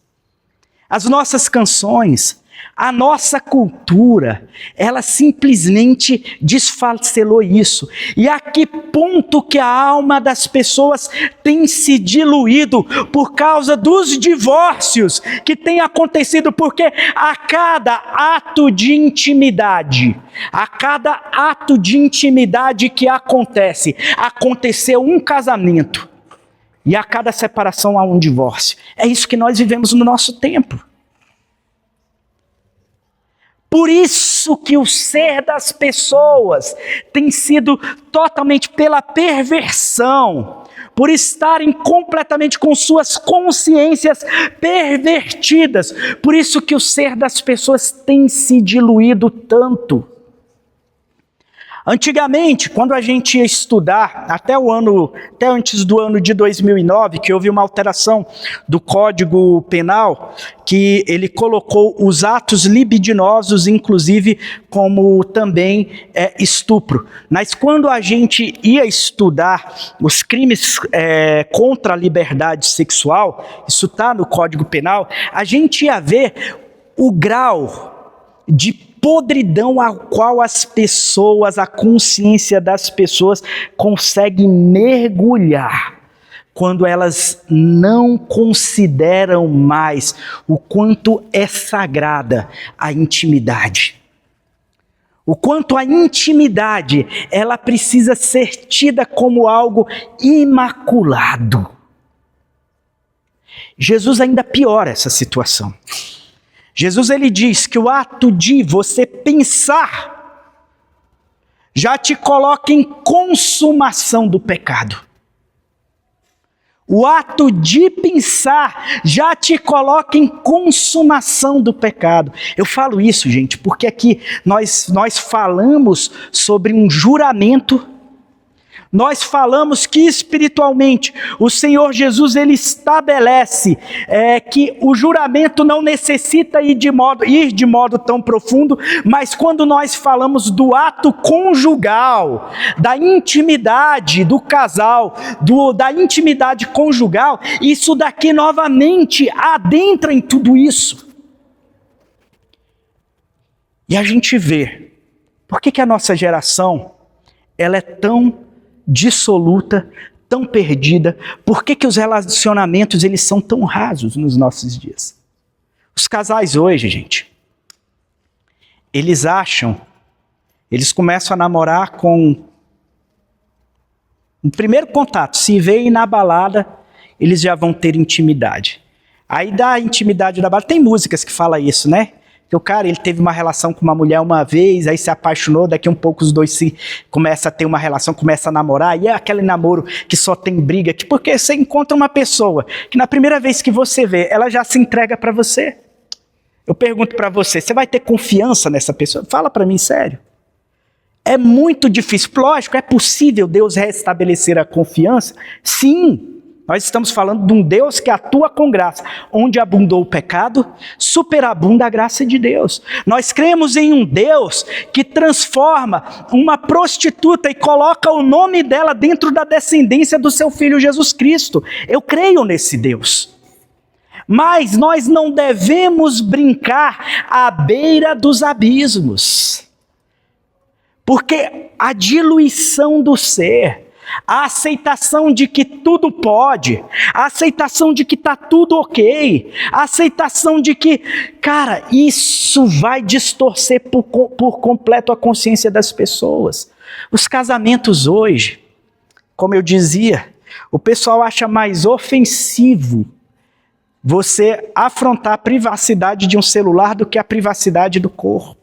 as nossas canções, a nossa cultura, ela simplesmente desfacelou isso. E a que ponto que a alma das pessoas tem se diluído por causa dos divórcios que tem acontecido, porque a cada ato de intimidade, que aconteceu um casamento, e a cada separação há um divórcio. É isso que nós vivemos no nosso tempo. Por isso que o ser das pessoas tem sido totalmente pela perversão, por estarem completamente com suas consciências pervertidas. Por isso que o ser das pessoas tem se diluído tanto. Antigamente, quando a gente ia estudar, até antes do ano de 2009, que houve uma alteração do Código Penal, que ele colocou os atos libidinosos, inclusive, como também estupro. Mas quando a gente ia estudar os crimes contra a liberdade sexual, isso está no Código Penal, a gente ia ver o grau de podridão a qual as pessoas, a consciência das pessoas consegue mergulhar quando elas não consideram mais o quanto é sagrada a intimidade. O quanto a intimidade, ela precisa ser tida como algo imaculado. Jesus ainda piora essa situação. Jesus ele diz que o ato de você pensar já te coloca em consumação do pecado. O ato de pensar já te coloca em consumação do pecado. Eu falo isso, gente, porque aqui nós falamos sobre um juramento. Nós falamos que espiritualmente o Senhor Jesus ele estabelece que o juramento não necessita ir de modo tão profundo, mas quando nós falamos do ato conjugal, da intimidade do casal, da intimidade conjugal, isso daqui novamente adentra em tudo isso. E a gente vê, por que a nossa geração ela é tão dissoluta, tão perdida? Por que os relacionamentos eles são tão rasos nos nossos dias? Os casais hoje, gente, eles começam a namorar com um primeiro contato, se veem na balada, eles já vão ter intimidade. Aí da intimidade da balada, tem músicas que falam isso, né? Que o cara, ele teve uma relação com uma mulher uma vez, aí se apaixonou, daqui um pouco os dois começam a ter uma relação, começam a namorar, e é aquele namoro que só tem briga, porque você encontra uma pessoa que na primeira vez que você vê, ela já se entrega para você. Eu pergunto para você, você vai ter confiança nessa pessoa? Fala para mim, sério. É muito difícil. Lógico, é possível Deus restabelecer a confiança? Sim. Nós estamos falando de um Deus que atua com graça. Onde abundou o pecado, superabunda a graça de Deus. Nós cremos em um Deus que transforma uma prostituta e coloca o nome dela dentro da descendência do seu Filho Jesus Cristo. Eu creio nesse Deus. Mas nós não devemos brincar à beira dos abismos. Porque a diluição do ser, a aceitação de que tudo pode, a aceitação de que está tudo ok, a aceitação de que, cara, isso vai distorcer por completo a consciência das pessoas. Os casamentos hoje, como eu dizia, o pessoal acha mais ofensivo você afrontar a privacidade de um celular do que a privacidade do corpo.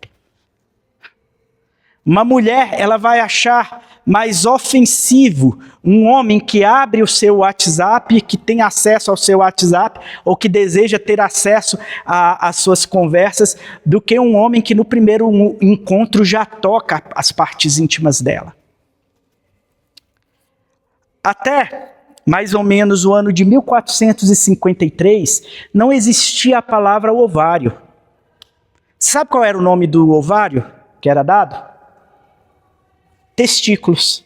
Uma mulher, ela vai achar mais ofensivo um homem que abre o seu WhatsApp, que tem acesso ao seu WhatsApp, ou que deseja ter acesso às suas conversas, do que um homem que no primeiro encontro já toca as partes íntimas dela. Até mais ou menos o ano de 1453, não existia a palavra ovário. Sabe qual era o nome do ovário que era dado? Testículos.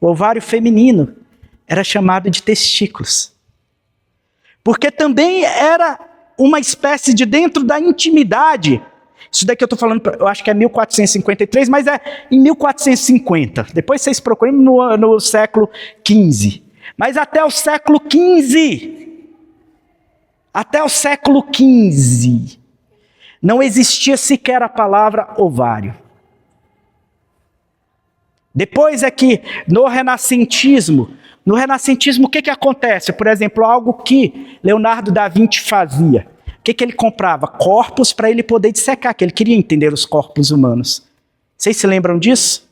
O ovário feminino era chamado de testículos. Porque também era uma espécie de dentro da intimidade. Isso daqui eu estou falando, eu acho que é 1453, mas é em 1450. Depois vocês procuram no século XV. Mas até o século XV, não existia sequer a palavra ovário. Depois é que no renascentismo o que acontece? Por exemplo, algo que Leonardo da Vinci fazia. O que ele comprava? Corpos para ele poder dissecar, que ele queria entender os corpos humanos. Vocês se lembram disso?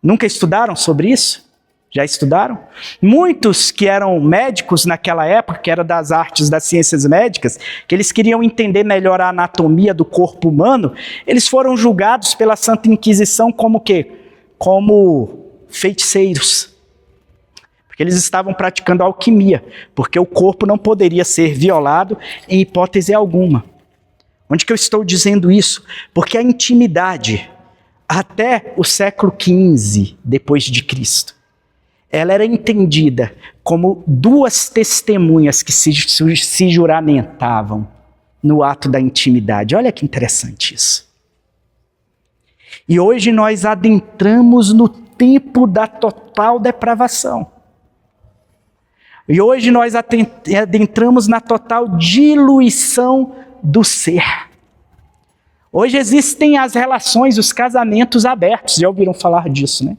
Nunca estudaram sobre isso? Já estudaram? Muitos que eram médicos naquela época, que eram das artes, das ciências médicas, que eles queriam entender melhor a anatomia do corpo humano, eles foram julgados pela Santa Inquisição como quê? Como feiticeiros. Porque eles estavam praticando alquimia, porque o corpo não poderia ser violado em hipótese alguma. Onde que eu estou dizendo isso? Porque a intimidade, até o século XV depois de Cristo, ela era entendida como duas testemunhas que se juramentavam no ato da intimidade. Olha que interessante isso. E hoje nós adentramos no tempo da total depravação. E hoje nós adentramos na total diluição do ser. Hoje existem as relações, os casamentos abertos. Já ouviram falar disso, né?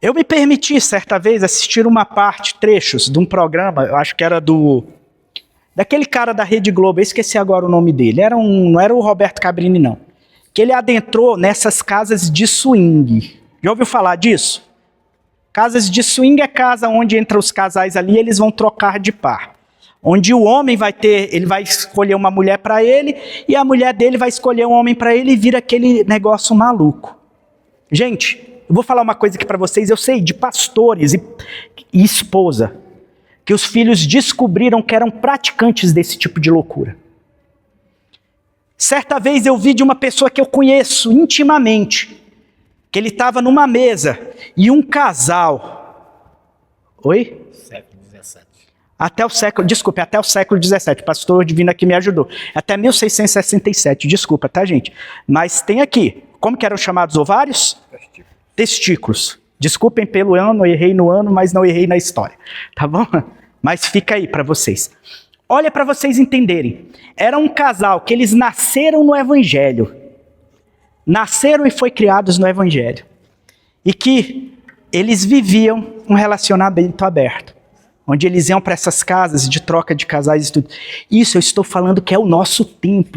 Eu me permiti, certa vez, assistir trechos de um programa, eu acho que era daquele cara da Rede Globo, eu esqueci agora o nome dele, não era o Roberto Cabrini, não. Que ele adentrou nessas casas de swing. Já ouviu falar disso? Casas de swing é casa onde entre os casais ali eles vão trocar de par. Onde o homem ele vai escolher uma mulher para ele e a mulher dele vai escolher um homem para ele e vira aquele negócio maluco. Gente, eu vou falar uma coisa aqui para vocês, eu sei de pastores e esposa, que os filhos descobriram que eram praticantes desse tipo de loucura. Certa vez eu vi de uma pessoa que eu conheço intimamente, que ele estava numa mesa e um casal... Oi? Século XVII. Até o século XVII, o pastor divino aqui me ajudou. Até 1667, desculpa, tá, gente? Mas tem aqui, como que eram chamados ovários? Testículos. Desculpem pelo ano, eu errei no ano, mas não errei na história, tá bom? Mas fica aí para vocês. Olha para vocês entenderem. Era um casal que eles nasceram no Evangelho. Nasceram e foram criados no Evangelho. E que eles viviam um relacionamento aberto. Onde eles iam para essas casas de troca de casais e tudo. Isso eu estou falando que é o nosso tempo.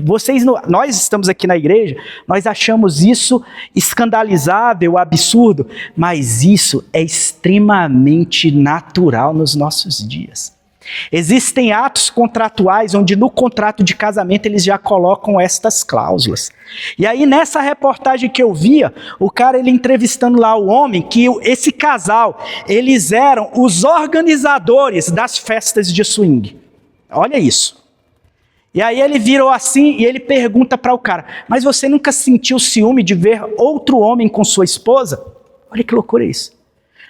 Nós estamos aqui na igreja, nós achamos isso escandalizável, absurdo, mas isso é extremamente natural nos nossos dias. Existem atos contratuais onde no contrato de casamento eles já colocam estas cláusulas. E aí nessa reportagem que eu via, o cara ele entrevistando lá o homem, que esse casal, eles eram os organizadores das festas de swing. Olha isso. E aí ele virou assim e ele pergunta para o cara, mas você nunca sentiu ciúme de ver outro homem com sua esposa? Olha que loucura isso.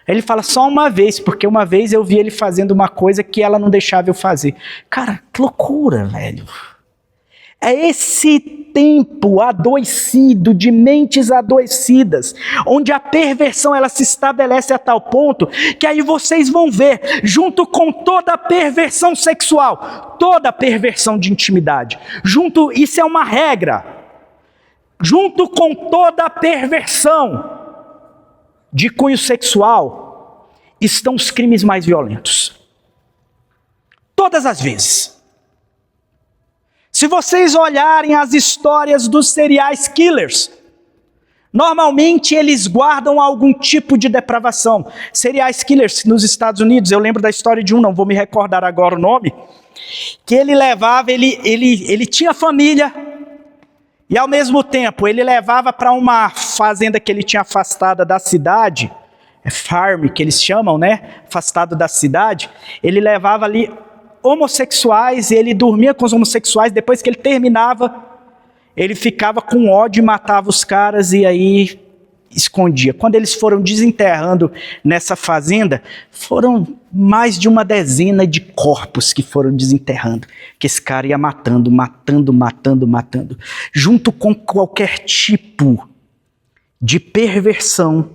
Ele fala só uma vez, porque uma vez eu vi ele fazendo uma coisa que ela não deixava eu fazer. Cara, que loucura, velho. É esse tempo adoecido, de mentes adoecidas, onde a perversão ela se estabelece a tal ponto, que aí vocês vão ver, junto com toda a perversão sexual, toda a perversão de intimidade, isso é uma regra, junto com toda a perversão de cunho sexual, estão os crimes mais violentos. Todas as vezes. Se vocês olharem as histórias dos serial killers, normalmente eles guardam algum tipo de depravação. Serial killers nos Estados Unidos, eu lembro da história de um, não vou me recordar agora o nome, que ele tinha família, e ao mesmo tempo, ele levava para uma fazenda que ele tinha afastada da cidade, farm que eles chamam, né? Afastado da cidade. Ele levava ali homossexuais e ele dormia com os homossexuais. Depois que ele terminava, ele ficava com ódio e matava os caras e aí escondia. Quando eles foram desenterrando nessa fazenda, foram mais de uma dezena de corpos que foram desenterrando, que esse cara ia matando, junto com qualquer tipo de perversão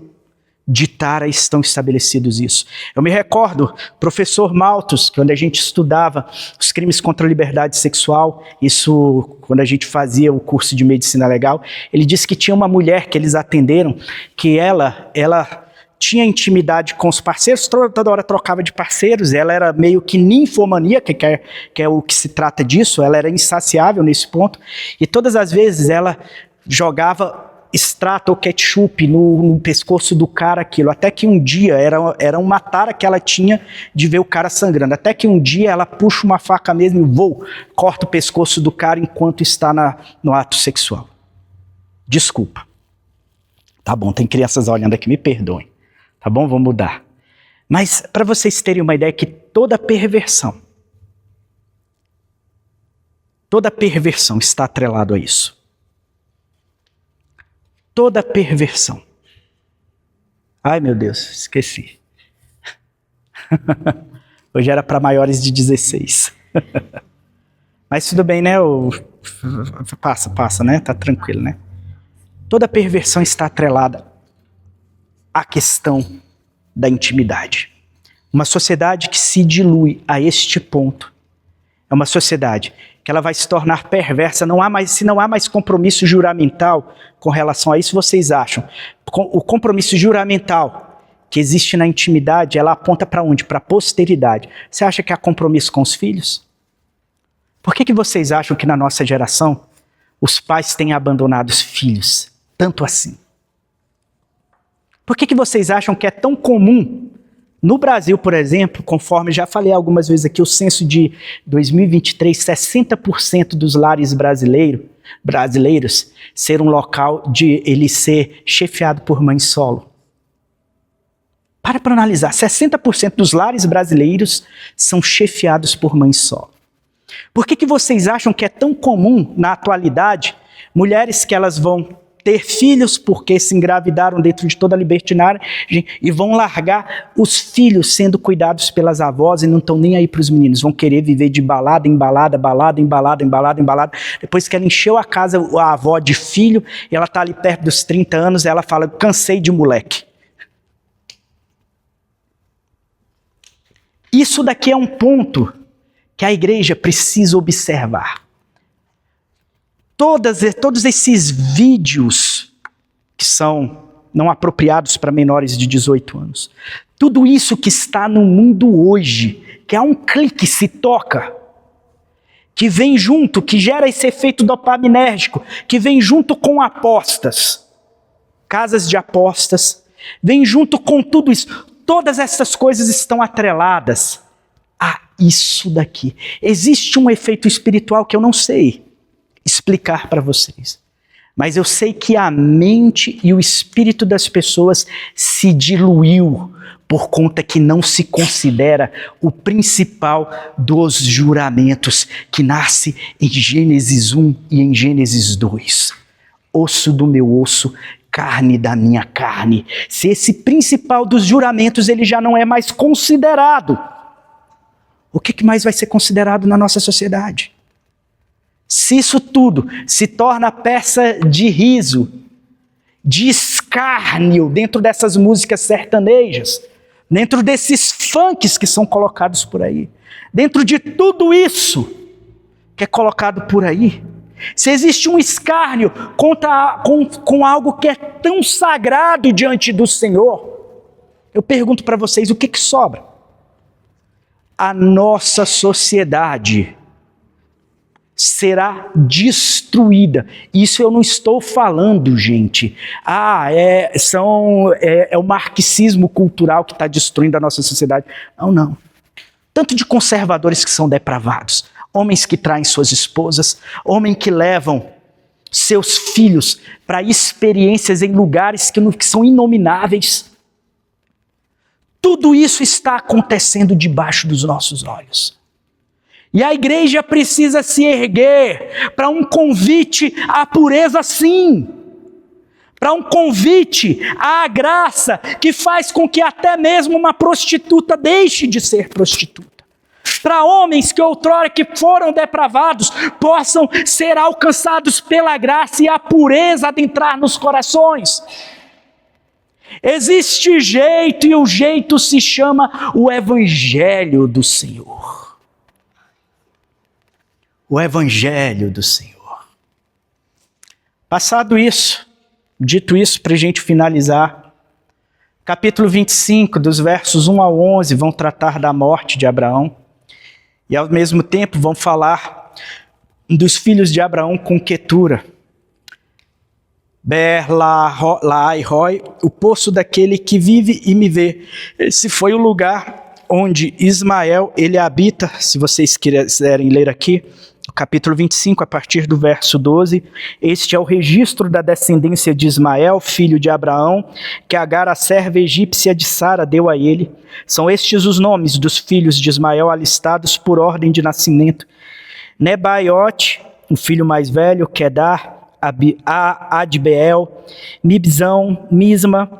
de tara estão estabelecidos isso. Eu me recordo, professor Malthus, quando a gente estudava os crimes contra a liberdade sexual, isso quando a gente fazia o curso de medicina legal, ele disse que tinha uma mulher que eles atenderam, que ela tinha intimidade com os parceiros, toda hora trocava de parceiros, ela era meio que ninfomaníaca, que é o que se trata disso, ela era insaciável nesse ponto, e todas as vezes ela jogava extrato ou ketchup no pescoço do cara, aquilo. Até que um dia, era uma tara que ela tinha de ver o cara sangrando. Até que um dia ela puxa uma faca mesmo e corta o pescoço do cara enquanto está no ato sexual. Desculpa. Tá bom, tem crianças olhando aqui, me perdoem. Tá bom, vou mudar. Mas para vocês terem uma ideia que toda perversão está atrelada a isso. Toda perversão. Ai, meu Deus, esqueci. Hoje era para maiores de 16. Mas tudo bem, né? Passa, né? Tá tranquilo, né? Toda perversão está atrelada à questão da intimidade. Uma sociedade que se dilui a este ponto é uma sociedade que ela vai se tornar perversa. Se não há mais compromisso juramental com relação a isso, vocês acham? O compromisso juramental que existe na intimidade, ela aponta para onde? Para a posteridade. Você acha que há compromisso com os filhos? Por que vocês acham que na nossa geração os pais têm abandonado os filhos tanto assim? Por que vocês acham que é tão comum? No Brasil, por exemplo, conforme já falei algumas vezes aqui, o censo de 2023, 60% dos lares brasileiros ser um local de ele ser chefiado por mãe solo. Para analisar, 60% dos lares brasileiros são chefiados por mãe solo. Por que vocês acham que é tão comum na atualidade mulheres que elas vão ter filhos porque se engravidaram dentro de toda a libertinagem e vão largar os filhos sendo cuidados pelas avós e não estão nem aí para os meninos, vão querer viver de balada em balada, depois que ela encheu a casa, a avó de filho, e ela está ali perto dos 30 anos, ela fala, cansei de moleque. Isso daqui é um ponto que a igreja precisa observar. Todos esses vídeos que são não apropriados para menores de 18 anos, tudo isso que está no mundo hoje, que há um clique, se toca, que vem junto, que gera esse efeito dopaminérgico, que vem junto com apostas, casas de apostas, vem junto com tudo isso. Todas essas coisas estão atreladas a isso daqui. Existe um efeito espiritual que eu não sei explicar para vocês, mas eu sei que a mente e o espírito das pessoas se diluiu por conta que não se considera o principal dos juramentos que nasce em Gênesis 1 e em Gênesis 2. Osso do meu osso, carne da minha carne. Se esse principal dos juramentos ele já não é mais considerado, o que mais vai ser considerado na nossa sociedade? Se isso tudo se torna peça de riso, de escárnio dentro dessas músicas sertanejas, dentro desses funks que são colocados por aí, dentro de tudo isso que é colocado por aí, se existe um escárnio com algo que é tão sagrado diante do Senhor, eu pergunto para vocês, o que sobra? A nossa sociedade será destruída. Isso eu não estou falando, gente. É o marxismo cultural que está destruindo a nossa sociedade. Não. Tanto de conservadores que são depravados, homens que traem suas esposas, homens que levam seus filhos para experiências em lugares que são inomináveis. Tudo isso está acontecendo debaixo dos nossos olhos. E a igreja precisa se erguer para um convite à pureza, sim. Para um convite à graça que faz com que até mesmo uma prostituta deixe de ser prostituta. Para homens que outrora que foram depravados possam ser alcançados pela graça e a pureza adentrar nos corações. Existe jeito e o jeito se chama o Evangelho do Senhor. O Evangelho do Senhor. Passado isso, dito isso para a gente finalizar, capítulo 25, dos versos 1 ao 11, vão tratar da morte de Abraão e ao mesmo tempo vão falar dos filhos de Abraão com Quetura. Beer Lahai Roi, o poço daquele que vive e me vê. Esse foi o lugar onde Ismael, ele habita, se vocês quiserem ler aqui, no capítulo 25, a partir do verso 12, este é o registro da descendência de Ismael, filho de Abraão, que Agar, a serva egípcia de Sara, deu a ele. São estes os nomes dos filhos de Ismael alistados por ordem de nascimento. Nebaiote, o filho mais velho, Kedar, Adbeel, Mibzão, Misma,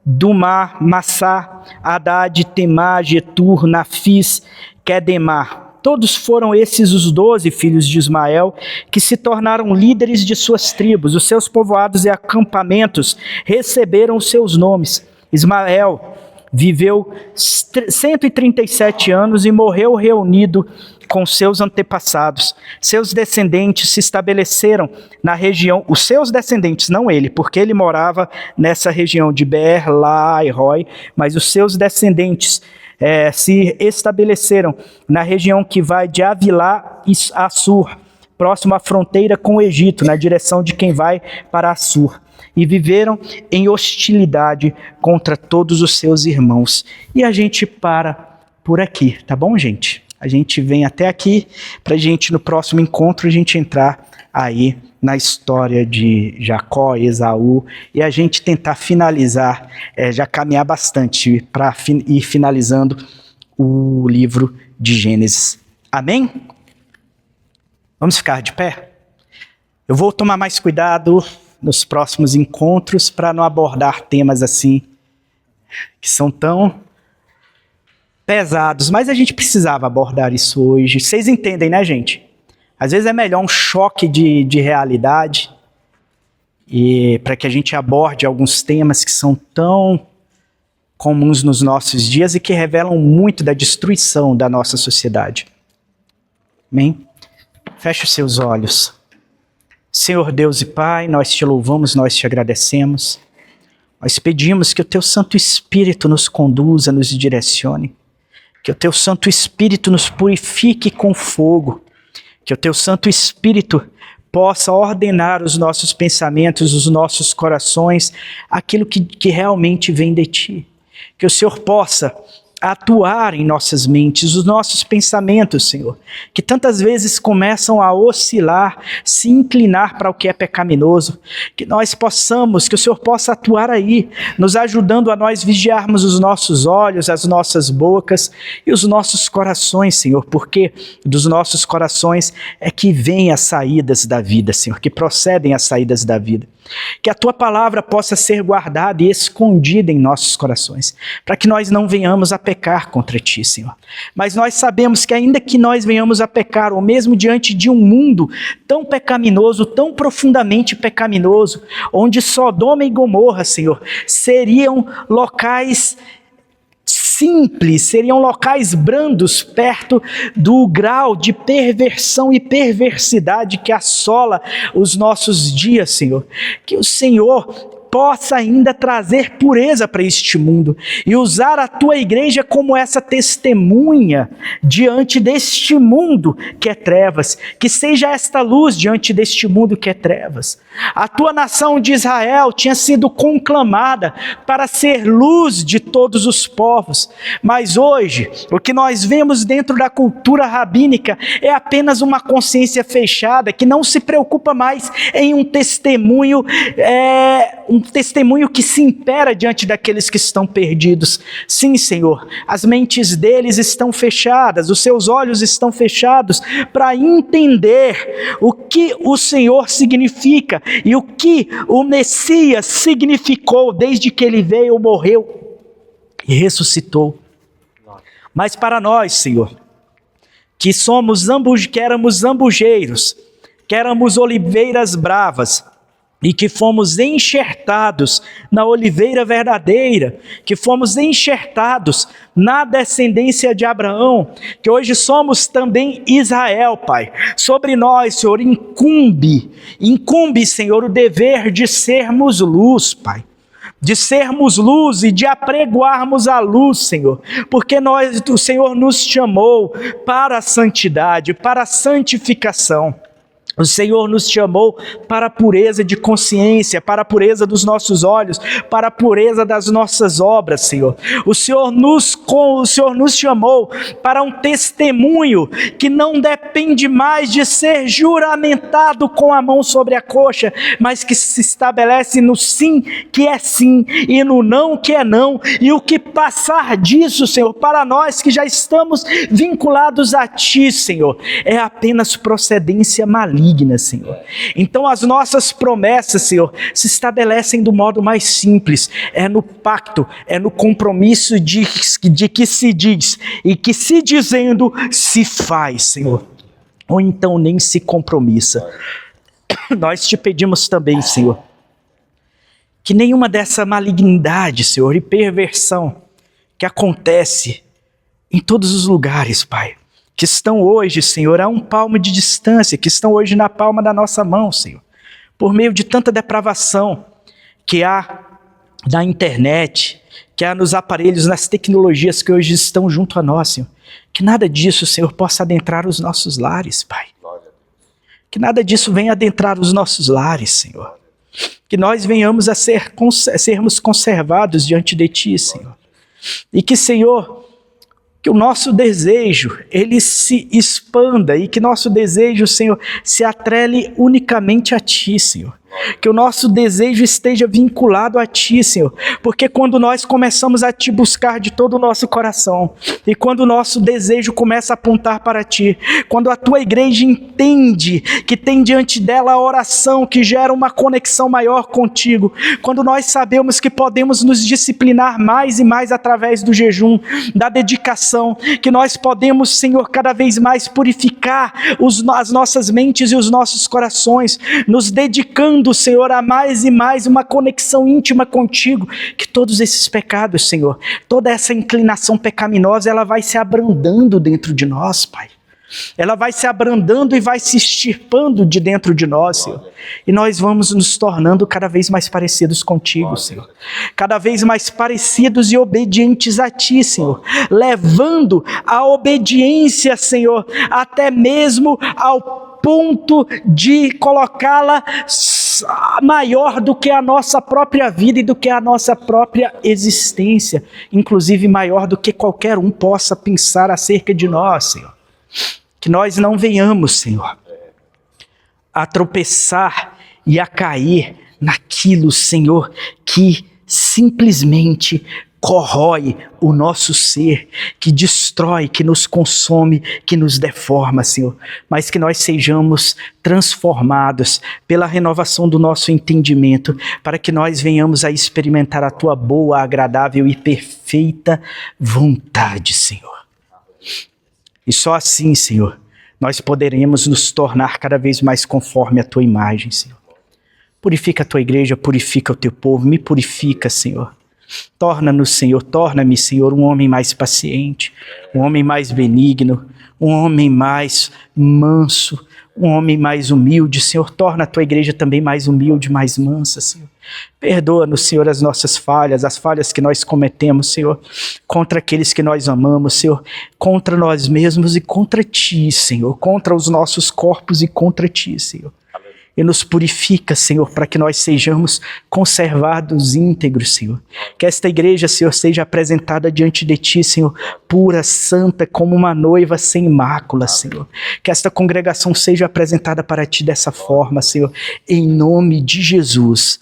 Dumá, Massá, Haddad, Temá, Getur, Nafis, Kedemar. Todos foram esses os 12 filhos de Ismael, que se tornaram líderes de suas tribos. Os seus povoados e acampamentos receberam os seus nomes. Ismael viveu 137 anos e morreu reunido com seus antepassados. Seus descendentes se estabeleceram na região, os seus descendentes, não ele, porque ele morava nessa região de Beer Lahai Roi, mas os seus descendentes se estabeleceram na região que vai de Avilá a Assur, próximo à fronteira com o Egito, na direção de quem vai para Assur. E viveram em hostilidade contra todos os seus irmãos. E a gente para por aqui, tá bom, gente? A gente vem até aqui para a gente, no próximo encontro, a gente entrar aí na história de Jacó e Esaú e a gente tentar finalizar, já caminhar bastante para ir finalizando o livro de Gênesis. Amém? Vamos ficar de pé? Eu vou tomar mais cuidado nos próximos encontros para não abordar temas assim que são tão pesados, mas a gente precisava abordar isso hoje. Vocês entendem, né, gente? Às vezes é melhor um choque de realidade e para que a gente aborde alguns temas que são tão comuns nos nossos dias e que revelam muito da destruição da nossa sociedade. Amém? Feche os seus olhos. Senhor Deus e Pai, nós te louvamos, nós te agradecemos. Nós pedimos que o teu Santo Espírito nos conduza, nos direcione. Que o teu Santo Espírito nos purifique com fogo. Que o teu Santo Espírito possa ordenar os nossos pensamentos, os nossos corações, aquilo que realmente vem de ti. Que o Senhor possa atuar em nossas mentes, os nossos pensamentos, Senhor, que tantas vezes começam a oscilar, se inclinar para o que é pecaminoso, que nós possamos, que o Senhor possa atuar aí, nos ajudando a nós vigiarmos os nossos olhos, as nossas bocas e os nossos corações, Senhor, porque dos nossos corações é que vêm as saídas da vida, Senhor, que procedem as saídas da vida. Que a Tua palavra possa ser guardada e escondida em nossos corações, para que nós não venhamos a pecar contra Ti, Senhor. Mas nós sabemos que ainda que nós venhamos a pecar, ou mesmo diante de um mundo tão pecaminoso, tão profundamente pecaminoso, onde Sodoma e Gomorra, Senhor, seriam locais simples, seriam locais brandos perto do grau de perversão e perversidade que assola os nossos dias, Senhor. Que o Senhor possa ainda trazer pureza para este mundo e usar a Tua igreja como essa testemunha diante deste mundo que é trevas, que seja esta luz diante deste mundo que é trevas. A Tua nação de Israel tinha sido conclamada para ser luz de todos os povos, mas hoje o que nós vemos dentro da cultura rabínica é apenas uma consciência fechada que não se preocupa mais em um testemunho que se impera diante daqueles que estão perdidos. Sim, Senhor, as mentes deles estão fechadas, os seus olhos estão fechados para entender o que o Senhor significa e o que o Messias significou desde que ele veio, morreu e ressuscitou. Mas para nós, Senhor, que éramos zambujeiros, que éramos oliveiras bravas, e que fomos enxertados na oliveira verdadeira, que fomos enxertados na descendência de Abraão, que hoje somos também Israel, Pai. Sobre nós, Senhor, incumbe, Senhor, o dever de sermos luz, Pai. De sermos luz e de apregoarmos a luz, Senhor, porque o Senhor nos chamou para a santidade, para a santificação. O Senhor nos chamou para a pureza de consciência, para a pureza dos nossos olhos, para a pureza das nossas obras, Senhor. O Senhor nos chamou para um testemunho que não depende mais de ser juramentado com a mão sobre a coxa, mas que se estabelece no sim que é sim e no não que é não. E o que passar disso, Senhor, para nós que já estamos vinculados a Ti, Senhor, é apenas procedência maligna, Senhor. Então as nossas promessas, Senhor, se estabelecem do modo mais simples, é no pacto, é no compromisso de que se diz, e que se dizendo, se faz, Senhor, ou então nem se compromissa. Nós te pedimos também, Senhor, que nenhuma dessa malignidade, Senhor, e perversão que acontece em todos os lugares, Pai, que estão hoje, Senhor, a um palmo de distância, que estão hoje na palma da nossa mão, Senhor, por meio de tanta depravação que há na internet, que há nos aparelhos, nas tecnologias que hoje estão junto a nós, Senhor, que nada disso, Senhor, possa adentrar os nossos lares, Pai, que nada disso venha adentrar os nossos lares, Senhor, que nós venhamos a sermos conservados diante de Ti, Senhor, e que, Senhor, que o nosso desejo, ele se expanda e que nosso desejo, Senhor, se atrele unicamente a Ti, Senhor. Que o nosso desejo esteja vinculado a Ti, Senhor, porque quando nós começamos a Te buscar de todo o nosso coração, e quando o nosso desejo começa a apontar para Ti, quando a Tua igreja entende que tem diante dela a oração que gera uma conexão maior contigo, quando nós sabemos que podemos nos disciplinar mais e mais através do jejum, da dedicação, que nós podemos, Senhor, cada vez mais purificar as nossas mentes e os nossos corações, nos dedicando, Senhor, a mais e mais uma conexão íntima contigo, que todos esses pecados, Senhor, toda essa inclinação pecaminosa, ela vai se abrandando dentro de nós, Pai. Ela vai se abrandando e vai se extirpando de dentro de nós, Senhor. E nós vamos nos tornando cada vez mais parecidos contigo, Senhor. Cada vez mais parecidos e obedientes a Ti, Senhor. Levando a obediência, Senhor, até mesmo ao ponto de colocá-la maior do que a nossa própria vida e do que a nossa própria existência, inclusive maior do que qualquer um possa pensar acerca de nós, Senhor. Que nós não venhamos, Senhor, a tropeçar e a cair naquilo, Senhor, que simplesmente corrói o nosso ser, que destrói, que nos consome, que nos deforma, Senhor, mas que nós sejamos transformados pela renovação do nosso entendimento, para que nós venhamos a experimentar a Tua boa, agradável e perfeita vontade, Senhor. E só assim, Senhor, nós poderemos nos tornar cada vez mais conforme a Tua imagem, Senhor. Purifica a Tua igreja, purifica o Teu povo, me purifica, Senhor. Torna-nos, Senhor, torna-me, Senhor, um homem mais paciente, um homem mais benigno, um homem mais manso, um homem mais humilde, Senhor. Torna a Tua igreja também mais humilde, mais mansa, Senhor. Perdoa-nos, Senhor, as nossas falhas, as falhas que nós cometemos, Senhor, contra aqueles que nós amamos, Senhor, contra nós mesmos e contra Ti, Senhor, contra os nossos corpos e contra Ti, Senhor. E nos purifica, Senhor, para que nós sejamos conservados íntegros, Senhor. Que esta igreja, Senhor, seja apresentada diante de Ti, Senhor, pura, santa, como uma noiva sem mácula, Senhor. Que esta congregação seja apresentada para Ti dessa forma, Senhor, em nome de Jesus.